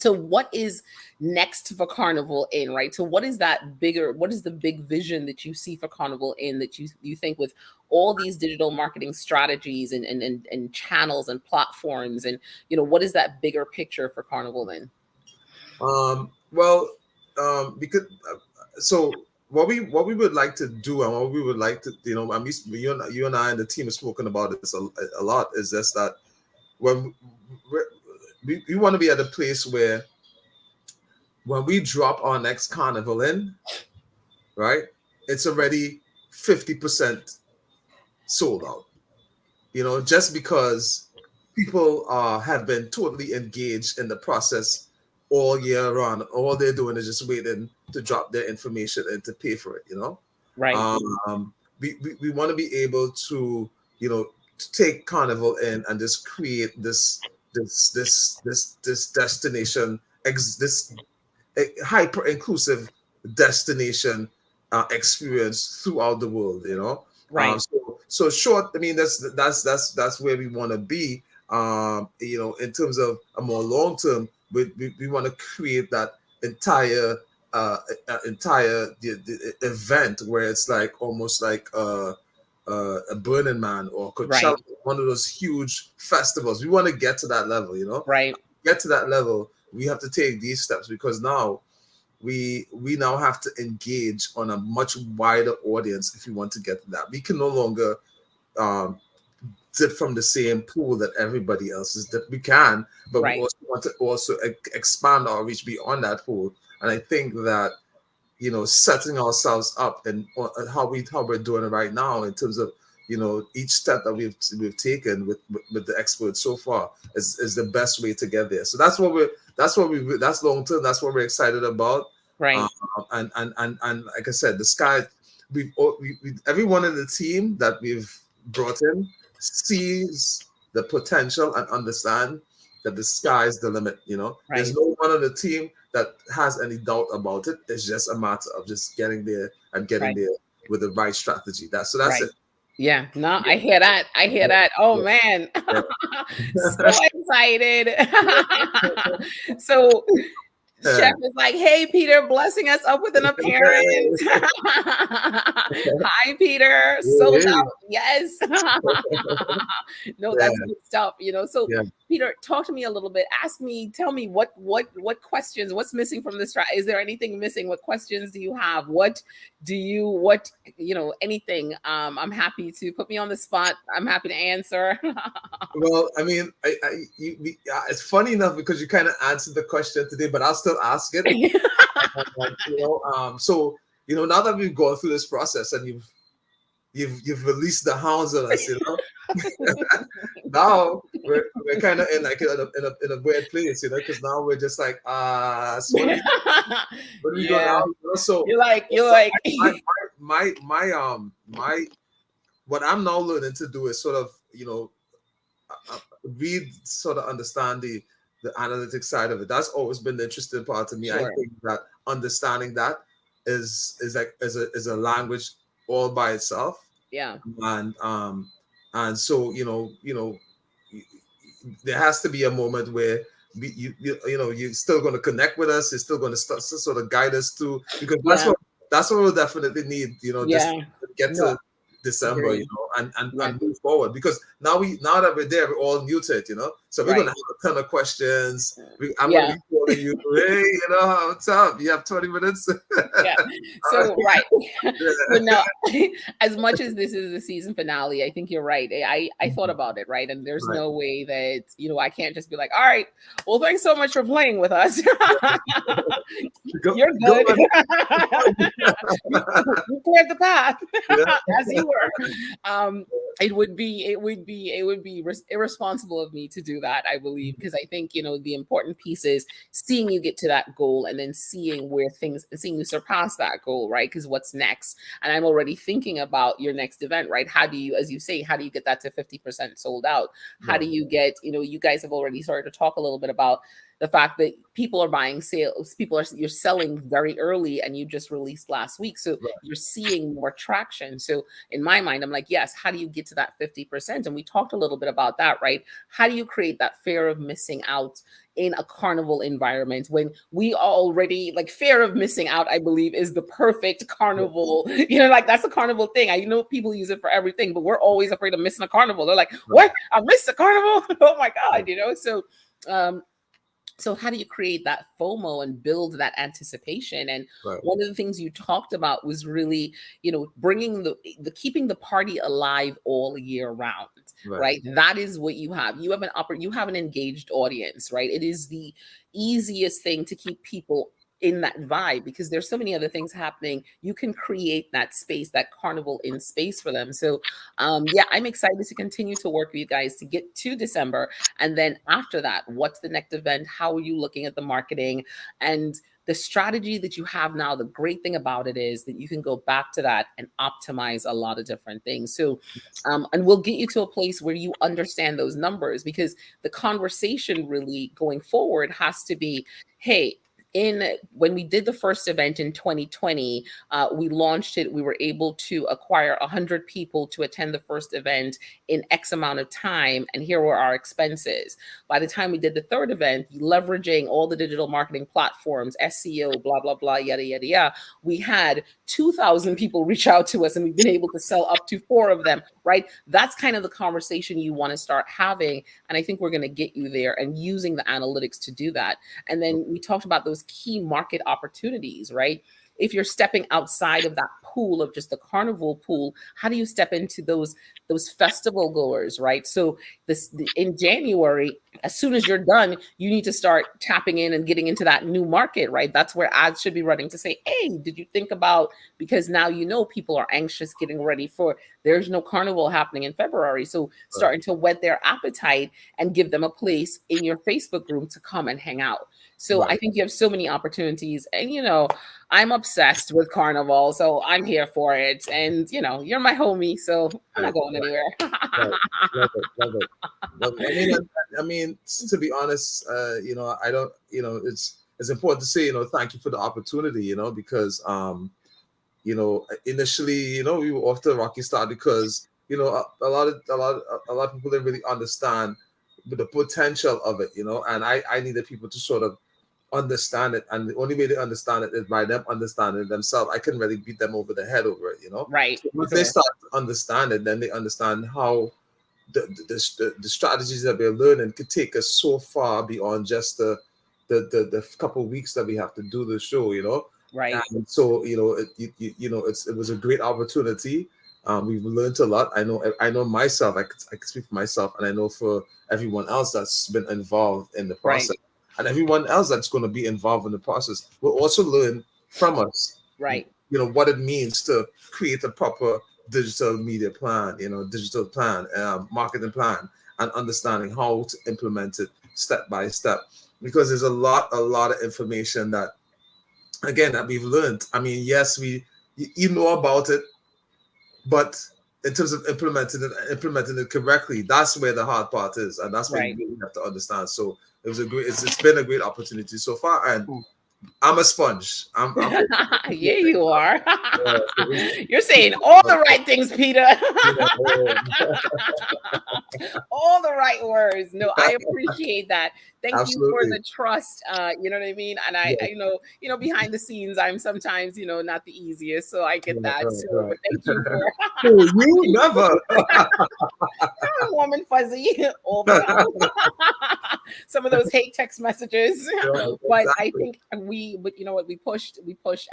what is next for Carnival in, right? So what is the big vision that you see for Carnival in, that you think with all these digital marketing strategies and channels and platforms, and what is that bigger picture for Carnival then? Well, because so what we would like to do, and what we would like to, I mean, you and I and the team have spoken about this a lot, is just that when we want to be at a place where when we drop our next carnival in, right, it's already 50% sold out. Just because people have been totally engaged in the process all year round. All they're doing is just waiting to drop their information and to pay for it. Right. We want to be able to take Carnival in and just create this destination, this hyper inclusive destination experience throughout the world. Right. So short. I mean, that's where we want to be. In terms of a more long term, we want to create that entire the event where it's like almost like a Burning Man or Coachella, Right. one of those huge festivals. We want to get to that level. Right. Get to that level. We have to take these steps, because now we now have to engage on a much wider audience if we want to get to that. We can no longer dip from the same pool that everybody else is. That we can, but we Right. also want to expand our reach beyond that pool. And I think that setting ourselves up and how we're doing it right now in terms of each step that we've taken with the experts so far is the best way to get there. So that's long term. That's what we're excited about. Right. And like I said, the sky. Everyone in the team that we've brought in sees the potential and understand that the sky is the limit. There's Right. no one on the team that has any doubt about it. It's just a matter of just getting there and getting Right. there with the right strategy. That's Right. it. Yeah, no, I hear that. I hear that. Oh Yeah. man. Yeah. So excited. So Chef is like, hey Peter, blessing us up with an appearance. Hi Peter. Sold Hey. out. Yes. No, Yeah. that's good stuff. So Yeah. Peter, talk to me a little bit. Ask me, tell me what questions, what's missing from this trial? Is there anything missing? What questions do you have? What anything? I'm happy to put me on the spot. I'm happy to answer. Well, I mean, it's funny enough because you kind of answered the question today, but I'll still ask it. So now that we've gone through this process and you've released the hounds on us, now we're kind of in a weird place, because now we're just like, so what do we go now? So you're like my what I'm now learning to do is sort of read, sort of understand the analytics side of it. That's always been the interesting part to me. Sure. I think that understanding that is a language all by itself. Yeah. And so there has to be a moment where you're still going to connect with us. You're still going to sort of guide us through, because that's what we'll definitely need. Just to get to December, and move forward, because now that we're there, we're all new to it, so we're gonna have a ton of questions. I'm gonna be calling you, hey, what's up? You have 20 minutes. So but now, as much as this is the season finale, I think you're right. I thought about it, right? And there's no way that I can't just be like, all right, well, thanks so much for playing with us. You're good. You cleared the path as you were. It would be irresponsible of me to do that, I believe, because I think the important piece is seeing you get to that goal, and then seeing you surpass that goal, right? Because what's next? And I'm already thinking about your next event, right? How do you, as you say, how do you get that to 50% sold out? How do you get, you guys have already started to talk a little bit about the fact that people are buying sales, you're selling very early, and you just released last week. So you're seeing more traction. So in my mind, I'm like, yes, how do you get to that 50%? And we talked a little bit about that, right? How do you create that fear of missing out in a carnival environment when we already, like, fear of missing out, I believe, is the perfect carnival, that's a carnival thing. I know people use it for everything, but we're always afraid of missing a carnival. They're like, what? I missed a carnival? Oh my God, So how do you create that FOMO and build that anticipation? And one of the things you talked about was really, bringing the keeping the party alive all year round, right? That is what you have. You have an engaged audience, right? It is the easiest thing to keep people in that vibe, because there's so many other things happening. You can create that space, that carnival in space for them. So I'm excited to continue to work with you guys to get to December. And then after that, what's the next event? How are you looking at the marketing and the strategy that you have now? The great thing about it is that you can go back to that and optimize a lot of different things. So, and we'll get you to a place where you understand those numbers, because the conversation really going forward has to be, hey, when we did the first event in 2020, we launched it. We were able to acquire 100 people to attend the first event in X amount of time. And here were our expenses. By the time we did the third event, leveraging all the digital marketing platforms, SEO, blah, blah, blah, yada, yada, yada, we had 2,000 people reach out to us, and we've been able to sell up to 4 of them, right? That's kind of the conversation you want to start having. And I think we're going to get you there, and using the analytics to do that. And then we talked about those key market opportunities, right? If you're stepping outside of that pool of just the carnival pool, how do you step into those festival goers, right? So in January, as soon as you're done, you need to start tapping in and getting into that new market, right? That's where ads should be running to say, hey, did you think about, because now people are anxious, getting ready for, there's no carnival happening in February. So starting to whet their appetite and give them a place in your Facebook group to come and hang out. So I think you have so many opportunities, and I'm obsessed with carnival, so I'm here for it. And you're my homie, so I'm not going anywhere. Love it. I mean, to be honest, I don't, it's important to say, thank you for the opportunity, because, initially, we were off to a rocky start because, a lot of people didn't really understand the potential of it, and I needed people to sort of understand it, and the only way they understand it is by them understanding it themselves. I couldn't really beat them over the head over it, Right. So once they start to understand it, then they understand how the strategies that we're learning could take us so far beyond just the couple of weeks that we have to do the show, Right. And so, it was a great opportunity. We've learned a lot. I know myself, I can speak for myself, and I know for everyone else that's been involved in the Right. process, and everyone else that's going to be involved in the process will also learn from us, Right. what it means to create a proper digital media plan, digital plan, marketing plan, and understanding how to implement it step by step. Because there's a lot of information that, again, that we've learned. I mean, yes, you know about it, but in terms of implementing it correctly, that's where the hard part is, and that's where you Right. really have to understand. So it's been a great opportunity so far, and Mm. I'm a sponge. I'm Yeah, you are. so You're saying all the right things, Peter. it's- All the right words. No, I appreciate that. Thank you for absolutely. the trust. You know what I mean? And Yeah, behind the scenes, I'm sometimes, not the easiest. So I get right, that. right, So, right. but thank you for No, you never. I'm warm and fuzzy all the time. Some of those hate text messages. Right, But I exactly. think but you know what, we pushed,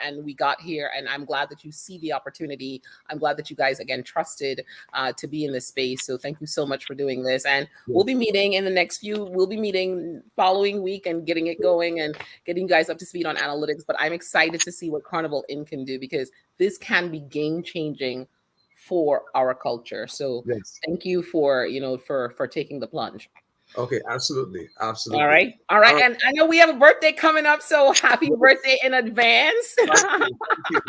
and we got here. And I'm glad that you see the opportunity. I'm glad that you guys again trusted to be in this space. So thank you so much for doing this. And Yeah, we'll be meeting in the next we'll be meeting following week and getting it going and getting you guys up to speed on analytics. But I'm excited to see what Carnival Inn can do, because this can be game changing for our culture. So yes. thank you for, for taking the plunge. Okay, absolutely, All absolutely. right. All right. All right. And I know we have a birthday coming up, so happy Yes, birthday in advance. thank you.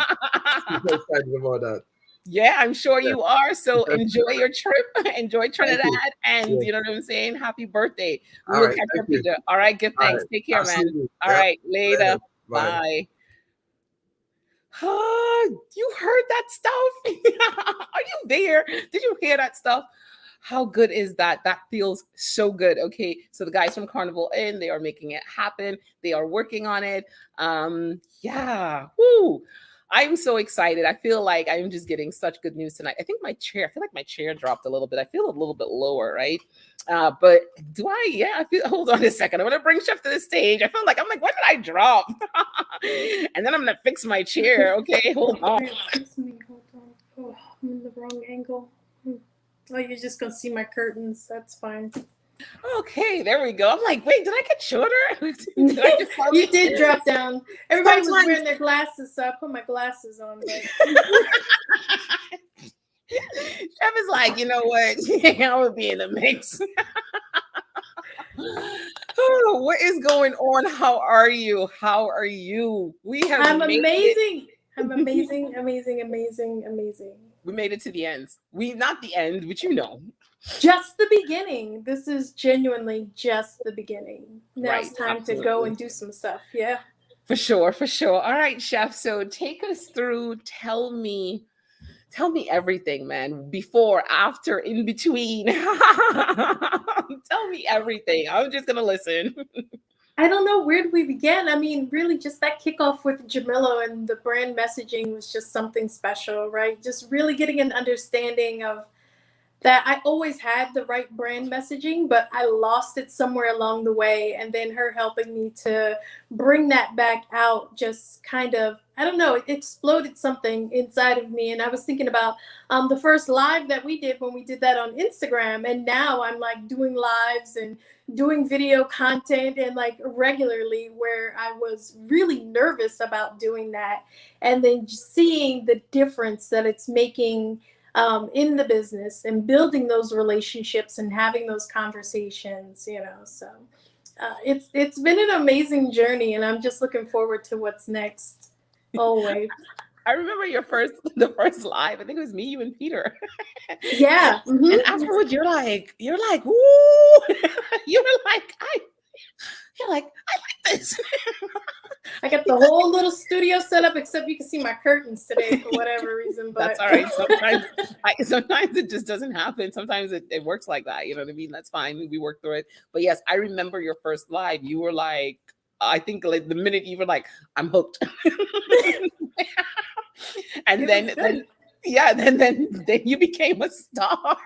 Super excited about that. Yeah, I'm sure Yeah. you are. So enjoy your trip. Enjoy Thank Trinidad. you. And Yeah. you know what I'm saying? Happy birthday. We All will right. catch Thank up, you. Peter. All right. Give All thanks. right. Take care, man. Absolutely. All Yeah. right. Later. Later. Bye. Bye. You heard that stuff? Are you there? Did you hear that stuff? How good is that? That feels so good. Okay, so the guys from Carnival Inn, they are making it happen. They are working on it. Yeah. Woo. I'm so excited. I feel like I'm just getting such good news tonight. I feel like my chair dropped a little bit. I feel a little bit lower, right? But do I? Yeah, I feel. Hold on a second. I'm gonna bring Chef to the stage. I'm like, when did I drop? And then I'm gonna fix my chair. Okay, hold on. Wait, excuse me, hold on. Oh, I'm in the wrong angle. Oh, you're just gonna see my curtains. That's fine. Okay, there we go. I'm like, wait, did I get shorter? Did I just You did drop down. Everybody was Sometimes- wearing their glasses, so I put my glasses on. But Chef is like, you know what? I would be in the mix. Oh, what is going on? How are you? How are you? We have I'm made it. amazing. I'm amazing, amazing, amazing, amazing. We made it to the ends. We not the end, but you know. Just the beginning. This is genuinely just the beginning. Now Right, it's time to go absolutely. and do some stuff. Yeah. For sure, for sure. All right, Chef. So take us through. Tell me everything, man. Before, after, in between. Tell me everything. I'm just gonna listen. I don't know, where do we begin? I mean, really, just that kickoff with Jamilo and the brand messaging was just something special, right? Just really getting an understanding of that. I always had the right brand messaging, but I lost it somewhere along the way. And then her helping me to bring that back out just kind of, I don't know, it exploded something inside of me. And I was thinking about the first live that we did when we did that on Instagram. And now I'm like doing lives and doing video content and like regularly, where I was really nervous about doing that. And then just seeing the difference that it's making in the business and building those relationships and having those conversations, so it's been an amazing journey, and I'm just looking forward to what's next. Always. I remember the first live. I think it was me, you, and Peter. Yeah. Mhm. And afterwards, you're like, woo. You're like, I like this. I got the whole little studio set up, except you can see my curtains today for whatever reason. But That's all right. Sometimes it just doesn't happen. Sometimes it works like that. You know what I mean? That's fine. We work through it. But yes, I remember your first live. You were like, I think like the minute you were like, I'm hooked. And then you became a star.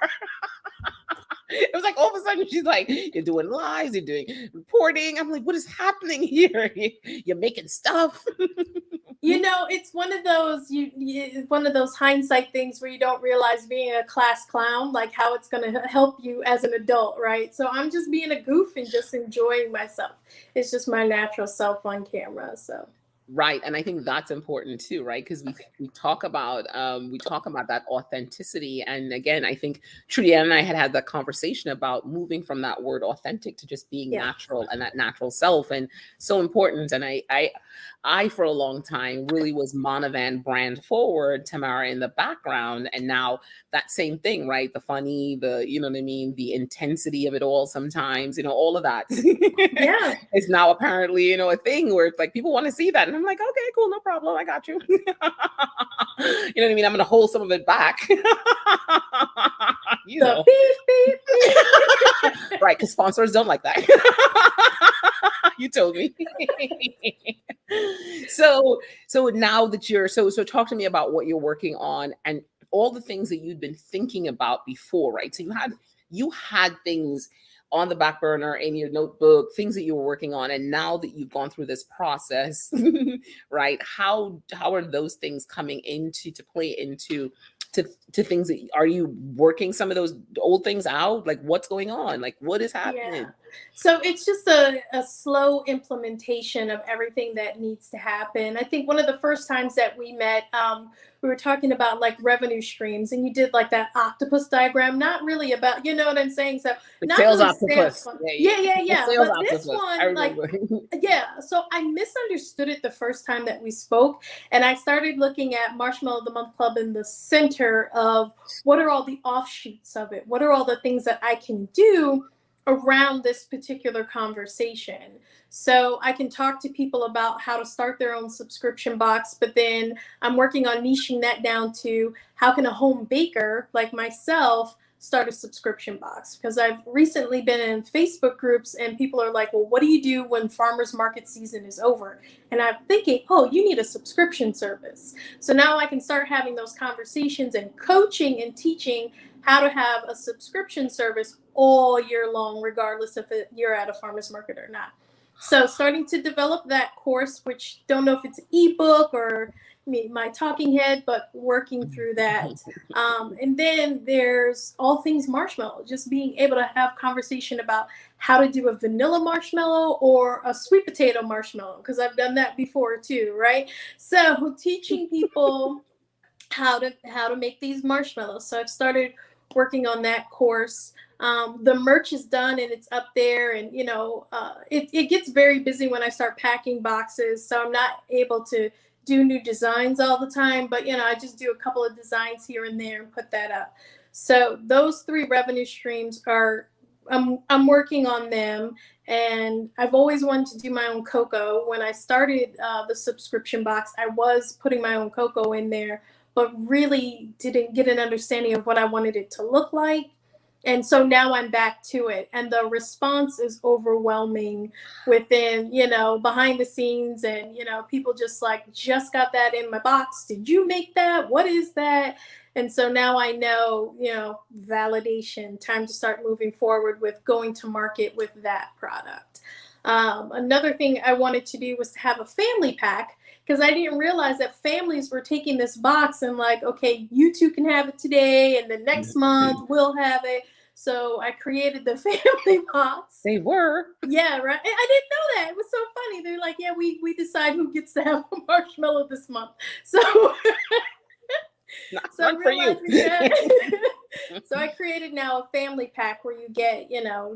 It was like all of a sudden she's like, you're doing lives, you're doing reporting. I'm like, what is happening here? You're making stuff. You know, it's one of those one of those hindsight things where you don't realize being a class clown, like how it's going to help you as an adult, right? So I'm just being a goof and just enjoying myself. It's just my natural self on camera. So Right. And I think that's important too, right? Because we talk about that authenticity. And again, I think Trudy and I had that conversation about moving from that word authentic to just being yeah, natural and that natural self. And so important. And I for a long time really was Monovan brand forward, Tamara in the background. And now that same thing, right? The funny, you know what I mean? The intensity of it all sometimes, all of that yeah. is now apparently, a thing where it's like people want to see that. And I'm like, okay, cool, no problem. I got you. You know what I mean? I'm going to hold some of it back. The beep, beep, beep. Right, because sponsors don't like that. You told me. So now that you're so talk to me about what you're working on and all the things that you'd been thinking about before, right? So you had things on the back burner in your notebook, things that you were working on, and now that you've gone through this process, right? How are those things coming into to play into to things that are you working some of those old things out? Like what's going on? Like what is happening? Yeah. So it's just a slow implementation of everything that needs to happen. I think one of the first times that we met, we were talking about like revenue streams, and you did like that octopus diagram, not really about, you know what I'm saying? So The not sales really octopus. sales. Yeah. Yeah. The sales But this octopus. I one, like, remember. yeah. So I misunderstood it the first time that we spoke, and I started looking at Marshmallow of the Month Club in the center of what are all the offshoots of it? What are all the things that I can do around this particular conversation? So I can talk to people about how to start their own subscription box, but then I'm working on niching that down to how can a home baker like myself start a subscription box? Because I've recently been in Facebook groups and people are like, well, what do you do when farmers market season is over? And I'm thinking, oh, you need a subscription service. So now I can start having those conversations and coaching and teaching how to have a subscription service all year long, regardless if you're at a farmer's market or not. So starting to develop that course, which don't know if it's an ebook or my talking head, but working through that. And then there's all things marshmallow, just being able to have conversation about how to do a vanilla marshmallow or a sweet potato marshmallow, because I've done that before too, right? So teaching people how to make these marshmallows. So I've started working on that course. The merch is done and it's up there, and it gets very busy when I start packing boxes, so I'm not able to do new designs all the time, but I just do a couple of designs here and there and put that up. So those 3 revenue streams are I'm working on them, and I've always wanted to do my own cocoa. When I started the subscription box, I was putting my own cocoa in there, but really didn't get an understanding of what I wanted it to look like. And so now I'm back to it, and the response is overwhelming within, behind the scenes, and, people just got that in my box. Did you make that? What is that? And so now I know, validation, time to start moving forward with going to market with that product. Another thing I wanted to do was to have a family pack, because I didn't realize that families were taking this box and like, okay, you two can have it today, and the next month we'll have it. So I created the family box. They were. Yeah, right. I didn't know that. It was so funny. They're like, yeah, we decide who gets to have a marshmallow this month. So Not for you. So I created now a family pack where you get,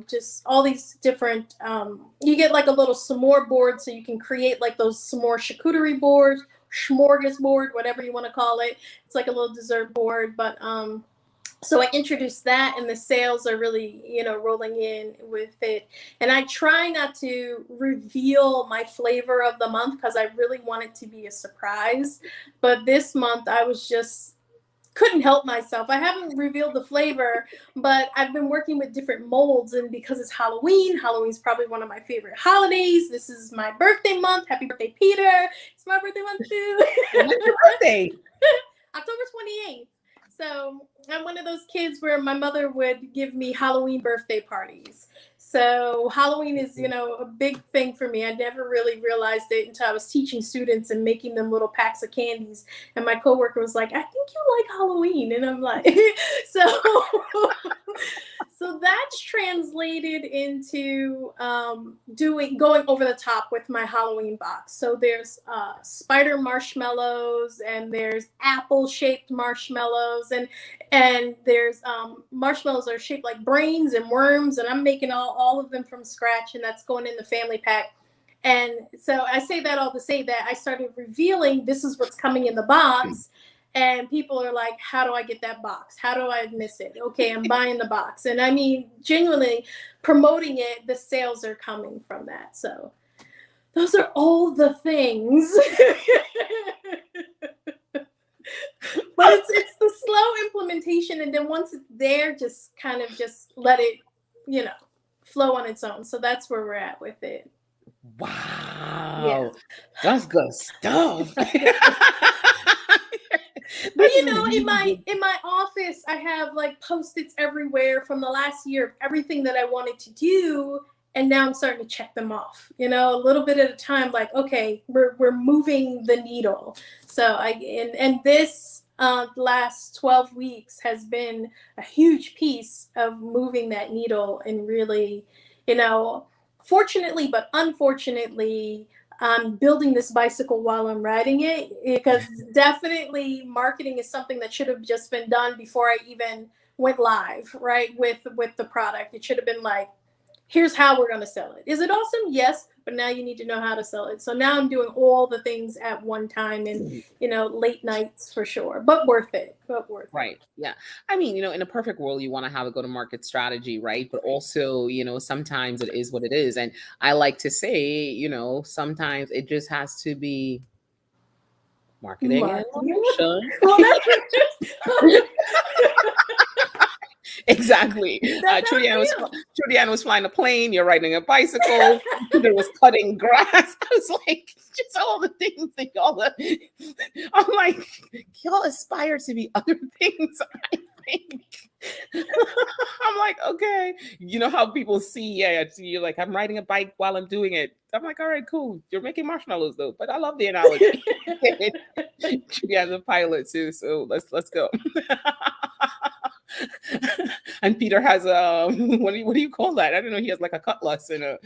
just all these different, you get like a little s'more board, so you can create like those s'more charcuterie boards, smorgasbord, whatever you want to call it. It's like a little dessert board, but so I introduced that, and the sales are really, rolling in with it. And I try not to reveal my flavor of the month, because I really want it to be a surprise. But this month I couldn't help myself. I haven't revealed the flavor, but I've been working with different molds, and because it's Halloween's probably one of my favorite holidays. This is my birthday month. Happy birthday, Peter. It's my birthday month too. When's your birthday? October 28th. So I'm one of those kids where my mother would give me Halloween birthday parties. So Halloween is, a big thing for me. I never really realized it until I was teaching students and making them little packs of candies. And my coworker was like, "I think you like Halloween." And I'm like, so so that's translated into going over the top with my Halloween box. So there's spider marshmallows, and there's apple shaped marshmallows, and there's marshmallows are shaped like brains and worms, and I'm making all of them from scratch, and that's going in the family pack. And so I say that all to say that I started revealing this is what's coming in the box. And people are like, "How do I get that box? How do I miss it?" Okay, I'm buying the box. And I mean, genuinely promoting it, the sales are coming from that. So those are all the things. But it's the slow implementation, and then once it's there, just kind of just let it, flow on its own. So that's where we're at with it. Wow. That's good stuff. But in my office, I have like Post-its everywhere from the last year of everything that I wanted to do, and now I'm starting to check them off. A little bit at a time. Like, okay, we're moving the needle. So this last 12 weeks has been a huge piece of moving that needle, and really, fortunately but unfortunately, I'm building this bicycle while I'm riding it, because definitely marketing is something that should have just been done before I even went live, right, with the product. It should have been like, here's how we're going to sell it. Is it awesome? Yes, but now you need to know how to sell it. So now I'm doing all the things at one time, and late nights for sure, but worth it. Right. Yeah. I mean, in a perfect world, you want to have a go-to-market strategy, right? But also, sometimes it is what it is. And I like to say, sometimes it just has to be marketing and promotion. Exactly. Trudy was flying a plane. You're riding a bicycle. There was cutting grass. I was like, just all the things that I'm like, y'all aspire to be other things, I think. I'm like, okay. You know how people see, you're like, I'm riding a bike while I'm doing it. I'm like, all right, cool. You're making marshmallows though, but I love the analogy. Trudy has a pilot too, so let's go. And Peter has a what do you call that? I don't know. He has like a cutlass and and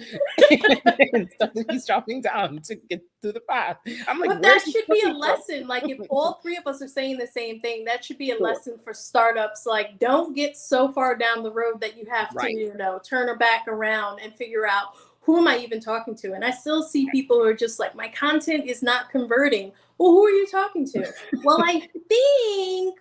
stuff that he's chopping down to get through the path. I'm like, but that should be a lesson. Like, if all three of us are saying the same thing, that should be a lesson for startups. Like, don't get so far down the road that you have to, turn her back around and figure out, who am I even talking to? And I still see people who are just like, my content is not converting. Well, who are you talking to? Well, I think,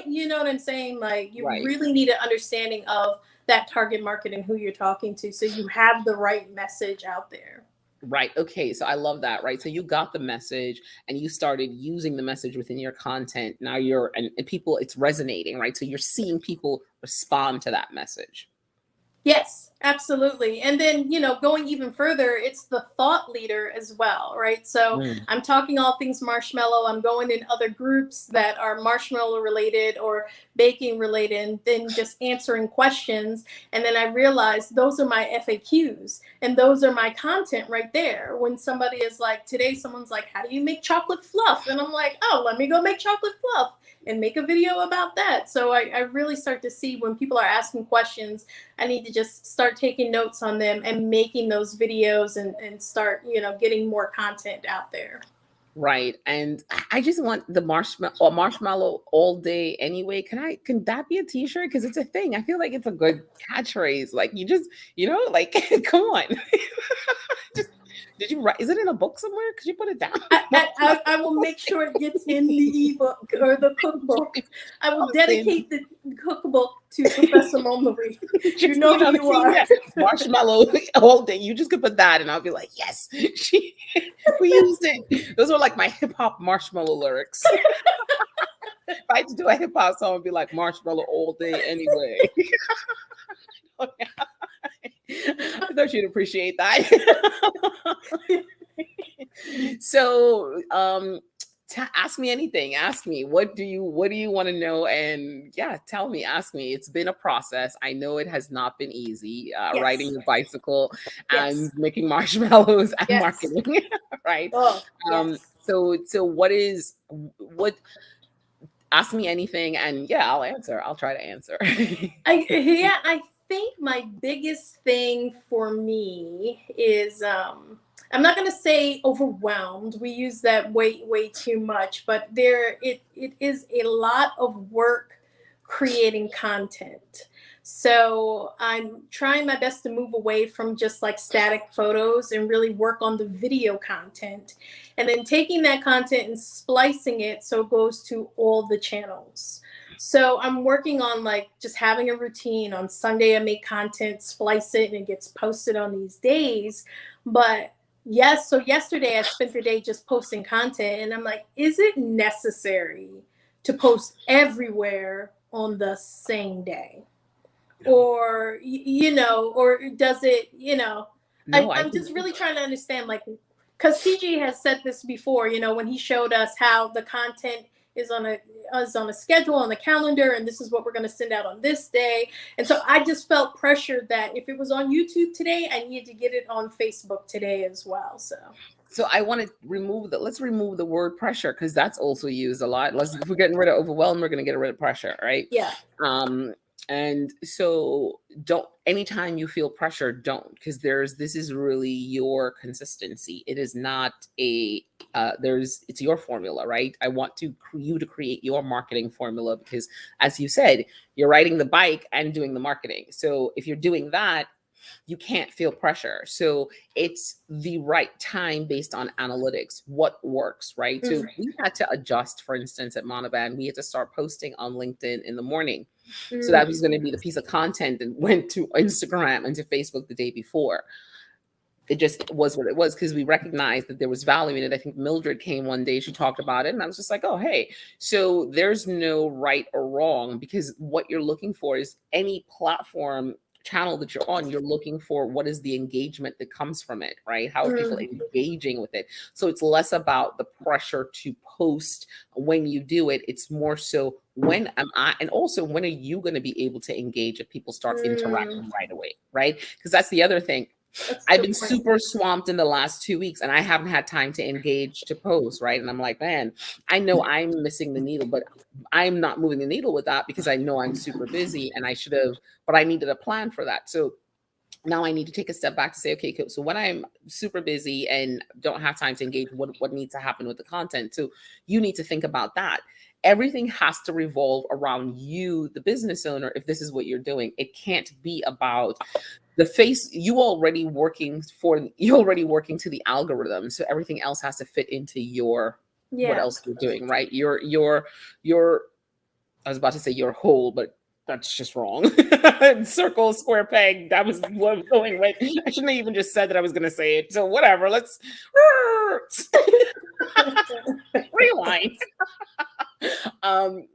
you know what I'm saying? Like, you really need an understanding of that target market and who you're talking to, so you have the right message out there. Right. Okay. So I love that. Right. So you got the message and you started using the message within your content. Now and people, it's resonating, right? So you're seeing people respond to that message. Yes, absolutely. And then, going even further, it's the thought leader as well, right? So I'm talking all things marshmallow. I'm going in other groups that are marshmallow related or baking related, and then just answering questions. And then I realized those are my FAQs, and those are my content right there. When somebody is like, today someone's like, how do you make chocolate fluff? And I'm like, oh, let me go make chocolate fluff and make a video about that. So I really start to see when people are asking questions, I need to just start taking notes on them and making those videos and start, getting more content out there. Right. And I just want the marshmallow all day anyway. Can that be a t-shirt? Because it's a thing. I feel like it's a good catchphrase. Like, you just, like, come on. Did you write? Is it in a book somewhere? Could you put it down? I will make sure it gets in the ebook or the cookbook. I will dedicate the cookbook to Professor Mulmarie. You know who you are. Marshmallow all day. You just could put that, and I'll be like, yes, we used it. Those were like my hip hop marshmallow lyrics. If I had to do a hip hop song, it'd be like marshmallow all day anyway. I thought you'd appreciate that. So, ask me anything. Ask me, what do you want to know? And yeah, tell me, ask me. It's been a process. I know it has not been easy, riding Yes. your bicycle and Yes. making marshmallows and Yes. marketing, right? Oh, Um, yes. so what ask me anything, and yeah, I'll answer. I'll try to answer. I think my biggest thing for me is I'm not gonna say overwhelmed. We use that way too much, but it is a lot of work creating content. So I'm trying my best to move away from just like static photos and really work on the video content, and then taking that content and splicing it so it goes to all the channels. So I'm working on like just having a routine. On Sunday, I make content, splice it, and it gets posted on these days. But yes, so yesterday I spent the day just posting content, and I'm like, is it necessary to post everywhere on the same day? Or, or does it, No, I I'm think just really trying to understand, like, because TG has said this before, when he showed us how the content is on a schedule on the calendar, and this is what we're going to send out on this day. And so I just felt pressured that if it was on YouTube today, I needed to get it on Facebook today as well. so. I want to let's remove the word pressure, because that's also used a lot. If we're getting rid of overwhelm, we're going to get rid of pressure, right? Yeah. Um, and so don't, anytime you feel pressure, don't, because this is really your consistency. It is not it's your formula, right? I want you to create your marketing formula, because as you said, you're riding the bike and doing the marketing. So if you're doing that, you can't feel pressure. So it's the right time based on analytics, what works, right? So we had to adjust, for instance, at Monoban, we had to start posting on LinkedIn in the morning. So that was going to be the piece of content that went to Instagram and to Facebook the day before. It just was what it was, because we recognized that there was value in it. I think Mildred came one day, she talked about it, and I was just like, oh, hey, so there's no right or wrong, because what you're looking for is any platform channel that you're on, you're looking for what is the engagement that comes from it, right? How are people engaging with it? So it's less about the pressure to post when you do it. It's more so, when am I, and also when are you going to be able to engage if people start interacting right away, right? Because that's the other thing. I've been super swamped in the last 2 weeks, and I haven't had time to engage to post, right? And I'm like, man, I know I'm missing the needle, but I'm not moving the needle with that, because I know I'm super busy, and but I needed a plan for that. So now I need to take a step back to say, okay, so when I'm super busy and don't have time to engage, what needs to happen with the content? So you need to think about that. Everything has to revolve around you, the business owner, if this is what you're doing. It can't be about you're already working to the algorithm. So everything else has to fit into what else you're doing, right? Your I was about to say your whole, but that's just wrong. Circle, square peg. That was what I'm going with. I shouldn't have even just said that I was going to say it. So whatever. Let's rewind.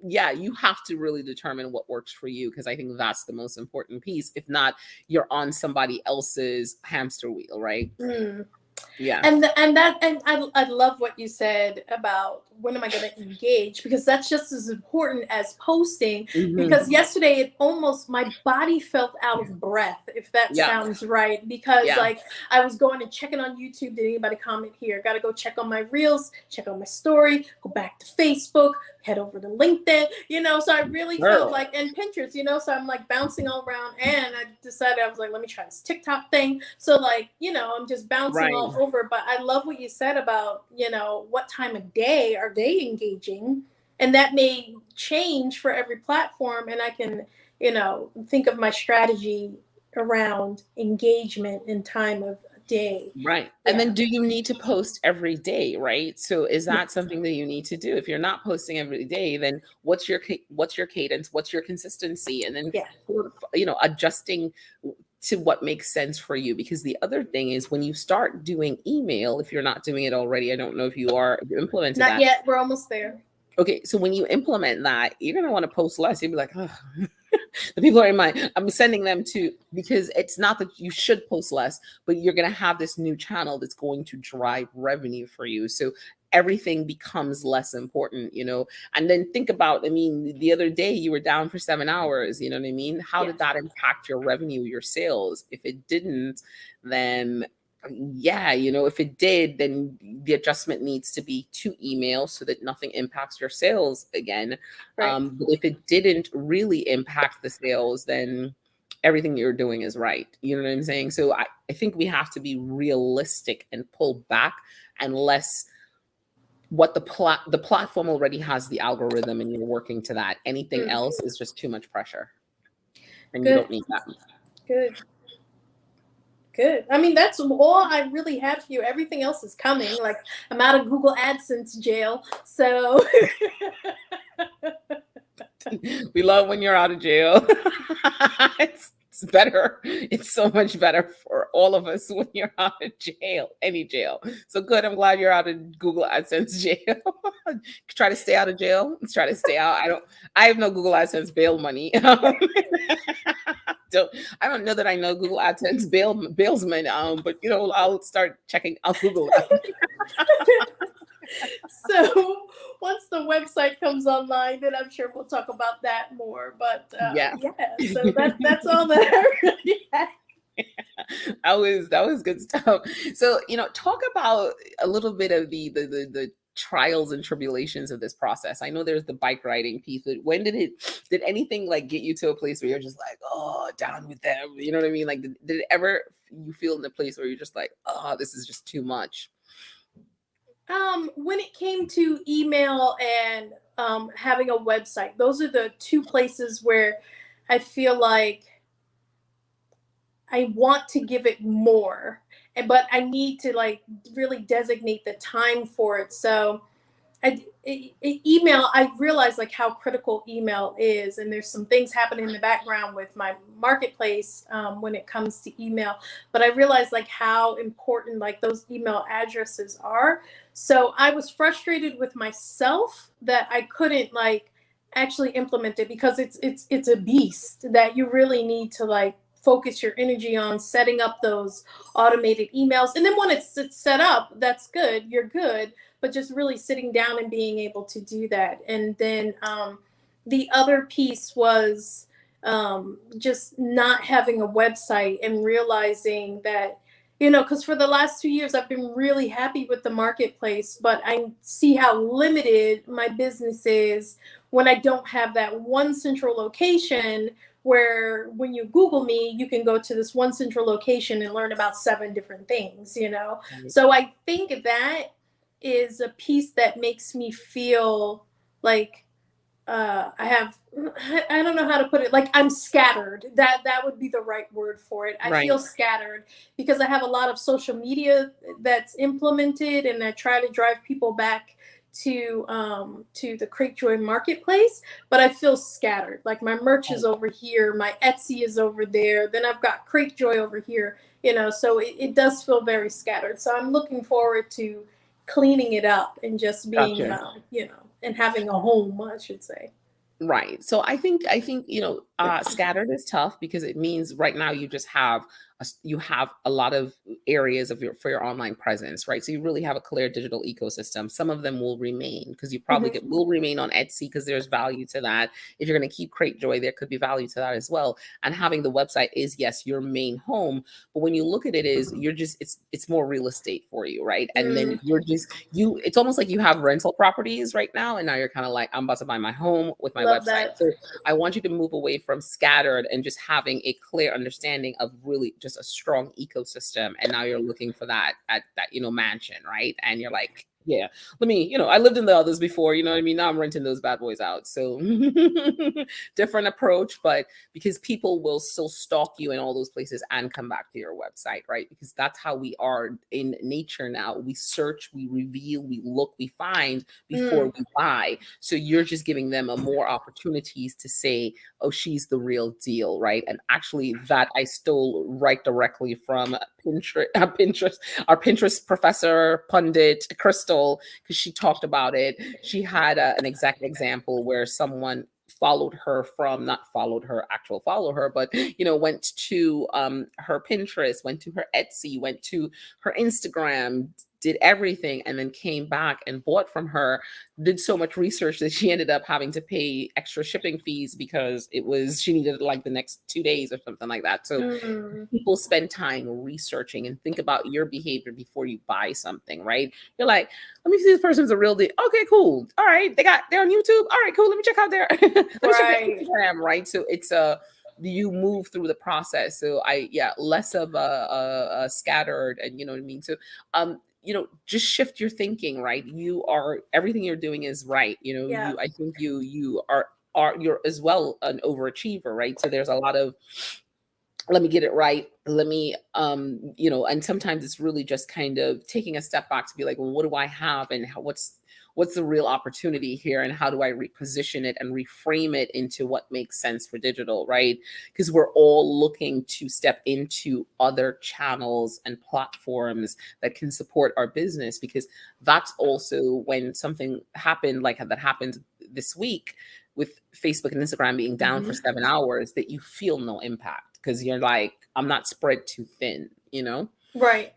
Yeah, you have to really determine what works for you, because I think that's the most important piece. If not, you're on somebody else's hamster wheel, right? Yeah. And I love what you said about when am I going to engage, because that's just as important as posting. Because yesterday my body felt out of breath, if that sounds right, because like I was going and checking on YouTube, did anybody comment here? Got to go check on my reels, check on my story, go back to Facebook, head over to LinkedIn, so I really felt like, and Pinterest, so I'm like bouncing all around, and I decided, I was like, let me try this TikTok thing. So like, I'm just bouncing all over. But I love what you said about, what time of day are they engaging? And that may change for every platform. And I can, think of my strategy around engagement and time of day. Right. And then do you need to post every day, right? So is that something that you need to do? If you're not posting every day, then what's your cadence? What's your consistency? And then, adjusting to what makes sense for you. Because the other thing is, when you start doing email, if you're not doing it already, I don't know if you implemented that. Not yet. We're almost there. Okay. So when you implement that, you're going to want to post less. You'll be like, oh, the people are I'm sending them to, because it's not that you should post less, but you're going to have this new channel that's going to drive revenue for you. So everything becomes less important, And then think about, I mean, the other day you were down for 7 hours, you know what I mean? How did Yes. that impact your revenue, your sales? If it didn't, then yeah, if it did, then the adjustment needs to be to email so that nothing impacts your sales again. Right. But if it didn't really impact the sales, then everything you're doing is right. You know what I'm saying? So I think we have to be realistic and pull back, unless what the platform already has the algorithm and you're working to that. Anything Mm. else is just too much pressure, and you Good. don't need that. Good. Good. I mean, that's all I really have for you. Everything else is coming. Like, I'm out of Google AdSense jail. So We love when you're out of jail. It's better. It's so much better for all of us when you're out of jail, any jail. So good. I'm glad you're out of Google AdSense jail. Try to stay out of jail. Try to stay out. I have no Google AdSense bail money. I don't know that I know Google AdSense bailsman. But I'll start checking. I'll Google that. so once the website comes online, then I'm sure we'll talk about that more. But Yeah. so that's all that I really had. That was good stuff. So, talk about a little bit of the trials and tribulations of this process. I know there's the bike riding piece, but when did anything like get you to a place where you're just like, oh, down with them? You know what I mean? Like, did it ever you feel in a place where you're just like, oh, this is just too much? When it came to email and having a website, those are the two places where I feel like I want to give it more, but I need to like really designate the time for it. So email, I realize like how critical email is, and there's some things happening in the background with my marketplace when it comes to email. But I realized like how important like those email addresses are. So I was frustrated with myself that I couldn't like actually implement it, because it's a beast that you really need to like focus your energy on setting up those automated emails. And then when it's set up, that's good, you're good, but just really sitting down and being able to do that. And then the other piece was just not having a website and realizing that, because for the last 2 years, I've been really happy with the marketplace, but I see how limited my business is when I don't have that one central location where when you Google me, you can go to this one central location and learn about 7 different things. So I think that is a piece that makes me feel like I don't know how to put it, like I'm scattered. That would be the right word for it. I feel scattered because I have a lot of social media that's implemented, and I try to drive people back to the Cratejoy marketplace, but I feel scattered. Like my merch is over here, my Etsy is over there, then I've got Cratejoy over here, so it does feel very scattered. So I'm looking forward to cleaning it up and just being Gotcha. and having a home, I should say. Right. So I think scattered is tough because it means right now you just have you have a lot of areas of for your online presence, right? So you really have a clear digital ecosystem. Some of them will remain because you probably will remain on Etsy because there's value to that. If you're going to keep Cratejoy, there could be value to that as well. And having the website is, yes, your main home, but when you look at it, it's more real estate for you, right? And then it's almost like you have rental properties right now, and now you're kind of like, I'm about to buy my home with my Love website. that. So I want you to move away from scattered and just having a clear understanding of really just a strong ecosystem. And now you're looking for that at that, mansion, right? And you're like, yeah, let me, I lived in the others before, you know what I mean? Now I'm renting those bad boys out. So different approach, but because people will still stalk you in all those places and come back to your website, right? Because that's how we are in nature now. We search, we reveal, we look, we find before we buy. So you're just giving them a more opportunities to say, oh, she's the real deal, right? And actually that I stole right directly from Pinterest, our Pinterest professor, pundit, Crystal, because she talked about it. She had an exact example where someone followed her from, not followed her, actual follow her, but went to her Pinterest, went to her Etsy, went to her Instagram, did everything, and then came back and bought from her, did so much research that she ended up having to pay extra shipping fees because she needed it like the next 2 days or something like that. So Mm. people spend time researching and think about your behavior before you buy something, right? You're like, let me see if this person's a real deal. Okay, cool. All right, they're on YouTube. All right, cool. Let me check out their let me check their Right. Instagram, right? So it's you move through the process. So less of a scattered, and you know what I mean. So just shift your thinking, right? Everything you're doing is right. Yeah. I think you're as well an overachiever, right? So there's a lot of, let me get it right, let me and sometimes it's really just kind of taking a step back to be like, well, what do I have, and what's the real opportunity here, and how do I reposition it and reframe it into what makes sense for digital, right? Because we're all looking to step into other channels and platforms that can support our business, because that's also when something happened like that happened this week with Facebook and Instagram being down for 7 hours, that you feel no impact because you're like, I'm not spread too thin, Right.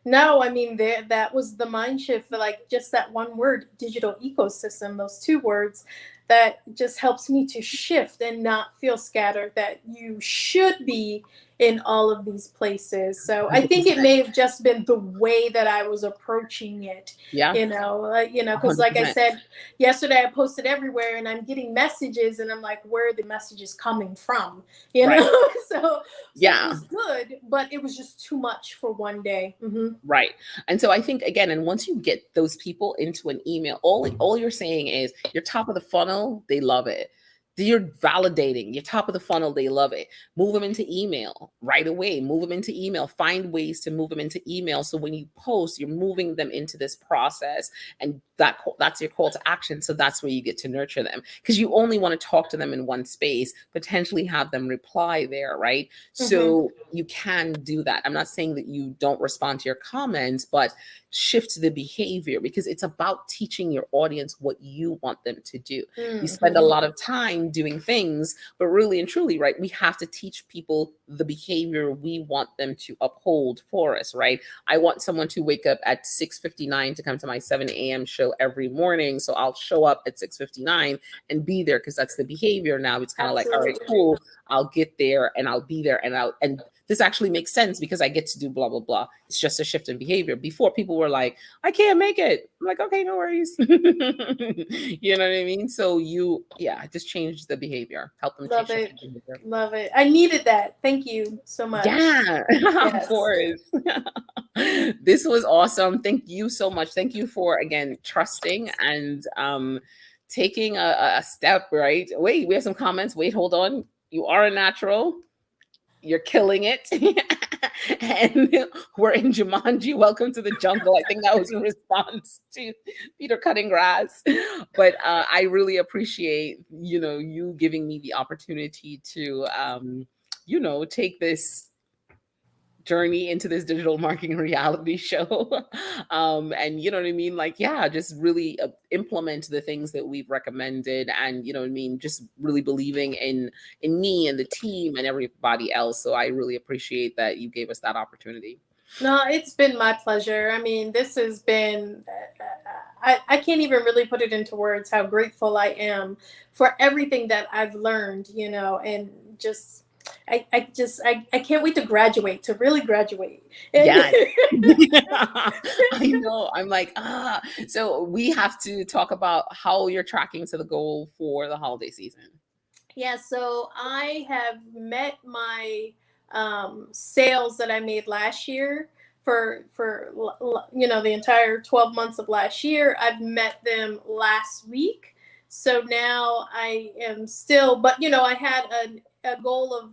No, I mean, that was the mind shift for like just that one word, digital ecosystem, those 2 words that just helps me to shift and not feel scattered, that you should be in all of these places. So I think it 100%. may have just been the way that I was approaching it, Yeah, because like I 100%. said, yesterday I posted everywhere and I'm getting messages and I'm like, where are the messages coming from? Right. So it Yeah. was good, but it was just too much for one day. Right. And so I think, again, and once you get those people into an email, all you're saying is your top of the funnel, they love it. You're validating your top of the funnel, they love it. Move them into email right away. Move them into email. Find ways to move them into email. So when you post, you're moving them into this process, and that's your call to action. So that's where you get to nurture them, because you only want to talk to them in one space, potentially have them reply there, right? So you can do that. I'm not saying that you don't respond to your comments, but shift the behavior, because it's about teaching your audience what you want them to do. We spend a lot of time doing things, but really and truly, right, we have to teach people the behavior we want them to uphold for us, right? I want someone to wake up at 6:59 to come to my 7 a.m. show every morning. So I'll show up at 6:59 and be there, because that's the behavior now. It's kind of like, all right, cool, I'll get there and I'll be there, and this actually makes sense because I get to do blah, blah, blah. It's just a shift in behavior. Before, people were like, I can't make it. I'm like, okay, no worries. You know what I mean? So just change the behavior. Help them Love shift it. the behavior. Love it. I needed that. Thank you so much. Yeah, Yes. of course. This was awesome. Thank you so much. Thank you for, again, trusting and taking a step, right? Wait, we have some comments. Wait, hold on. You are a natural. You're killing it. And we're in Jumanji. Welcome to the jungle. I think that was in response to Peter cutting grass. But I really appreciate, you giving me the opportunity to, take this journey into this digital marketing reality show. And you know what I mean? Like, yeah, just really implement the things that we've recommended, and you know what I mean? Just really believing in me and the team and everybody else. So I really appreciate that you gave us that opportunity. No, it's been my pleasure. I mean, this has been, I can't even really put it into words how grateful I am for everything that I've learned, and just, I can't wait to graduate, to really graduate. Yeah. I know. I'm like, so we have to talk about how you're tracking to the goal for the holiday season. Yeah, so I have met my sales that I made last year for the entire 12 months of last year. I've met them last week. So now I am still, but I had a goal of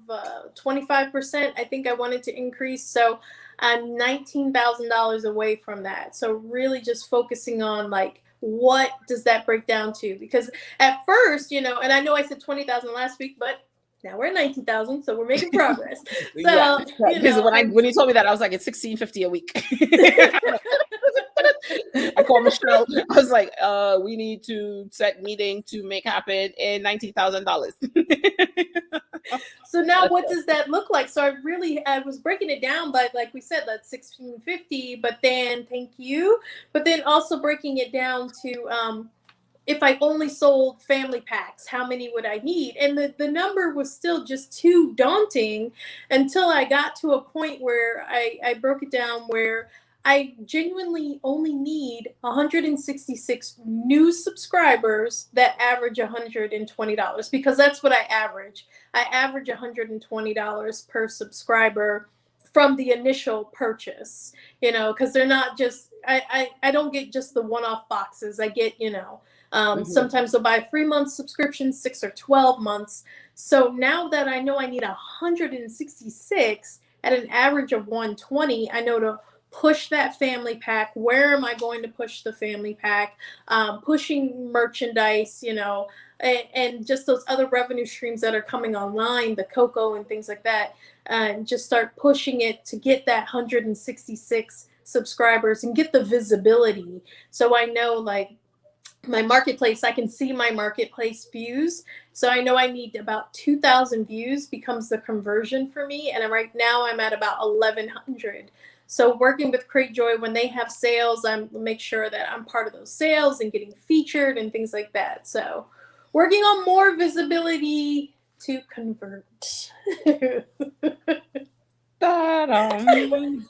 25%. I think I wanted to increase. So I'm $19,000 away from that. So really just focusing on like, what does that break down to? Because at first, and I know I said 20,000 last week, but now we're at 19,000, so we're making progress. So, yeah, because when you told me that, I was like, it's $1,650 a week. I called Michelle. I was like, we need to set meeting to make happen in $19,000. So now what does that look like? So I was breaking it down by, like we said, that's 1650, but then thank you. But then also breaking it down to if I only sold family packs, how many would I need? And the number was still just too daunting until I got to a point where I broke it down where I genuinely only need 166 new subscribers that average $120 because that's what I average. I average $120 per subscriber from the initial purchase, because they're not just, I don't get just the one-off boxes. I get, sometimes they'll buy a 3-month subscription, 6 or 12 months. So now that I know I need 166 at an average of 120, I know to push that family pack. Where am I going to push the family pack? Pushing merchandise, and just those other revenue streams that are coming online, the cocoa and things like that, and just start pushing it to get that 166 subscribers and get the visibility. So I know, like, my marketplace, I can see my marketplace views. So I know I need about 2,000 views becomes the conversion for me. And right now I'm at about 1,100. So working with Crate Joy, when they have sales, I make sure that I'm part of those sales and getting featured and things like that. So working on more visibility to convert. I'm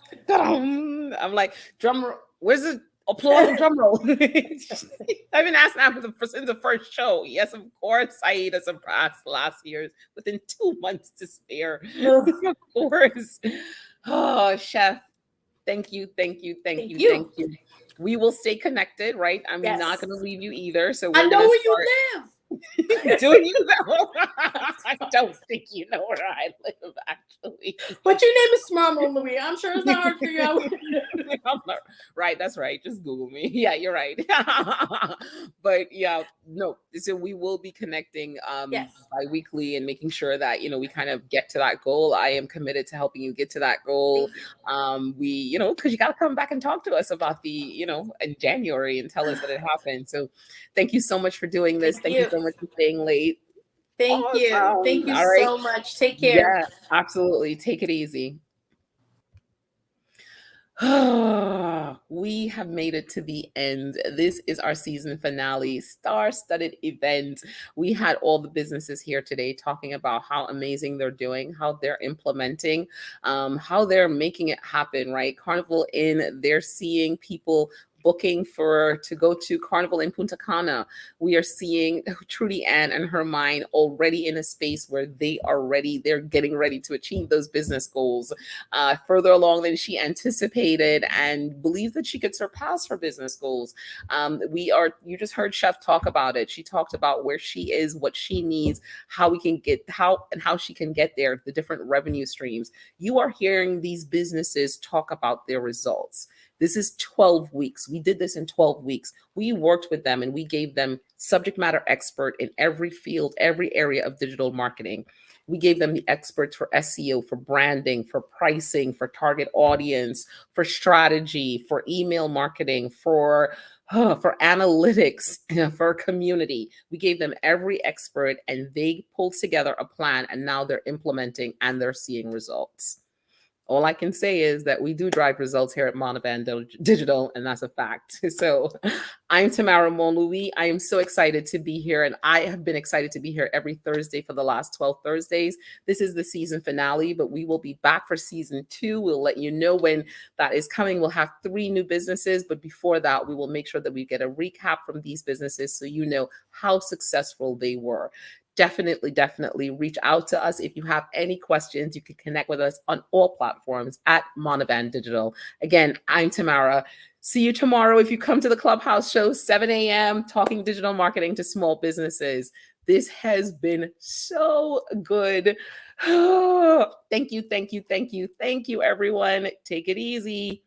like, drum. Where's the applause and drum roll? I've been asking after since the first show. Yes, of course, Aida surpassed last year's within 2 months to spare. Of course. Oh, Chef, thank you. We will stay connected, right? I'm not going to leave you either. So I know where you live. Do you know? I don't think you know where I live, actually. But your name is Mama Louie. I'm sure it's not hard to figure out. Right, that's right. Just Google me. Yeah, you're right. But yeah, no. So we will be connecting bi-weekly and making sure that we kind of get to that goal. I am committed to helping you get to that goal. We, because you got to come back and talk to us about the, in January and tell us that it happened. So thank you so much for doing this. Thank you so much for staying late. Thank you so much. Take care. Yeah, absolutely. Take it easy. We have made it to the end. This is our season finale, star-studded event. We had all the businesses here today talking about how amazing they're doing, how they're implementing, how they're making it happen, right? Carnival Inn, they're seeing people booking to go to Carnival in Punta Cana. We are seeing Trudy Ann and her mind already in a space where they're getting ready to achieve those business goals further along than she anticipated and believes that she could surpass her business goals. You just heard Chef talk about it. She talked about where she is, what she needs, how she can get there, the different revenue streams. You are hearing these businesses talk about their results. This is 12 weeks. We did this in 12 weeks. We worked with them and we gave them subject matter expert in every field, every area of digital marketing. We gave them the experts for SEO, for branding, for pricing, for target audience, for strategy, for email marketing, for analytics, for community. We gave them every expert and they pulled together a plan and now they're implementing and they're seeing results. All I can say is that we do drive results here at Monovan Digital, and that's a fact. So I'm Tamara Monlouis. I am so excited to be here, and I have been excited to be here every Thursday for the last 12 Thursdays. This is the season finale, but we will be back for season 2. We'll let you know when that is coming. We'll have 3 new businesses, but before that, we will make sure that we get a recap from these businesses so you know how successful they were. Definitely reach out to us. If you have any questions, you can connect with us on all platforms at Monovan Digital. Again, I'm Tamara. See you tomorrow if you come to the Clubhouse show, 7 a.m., talking digital marketing to small businesses. This has been so good. Thank you, everyone. Take it easy.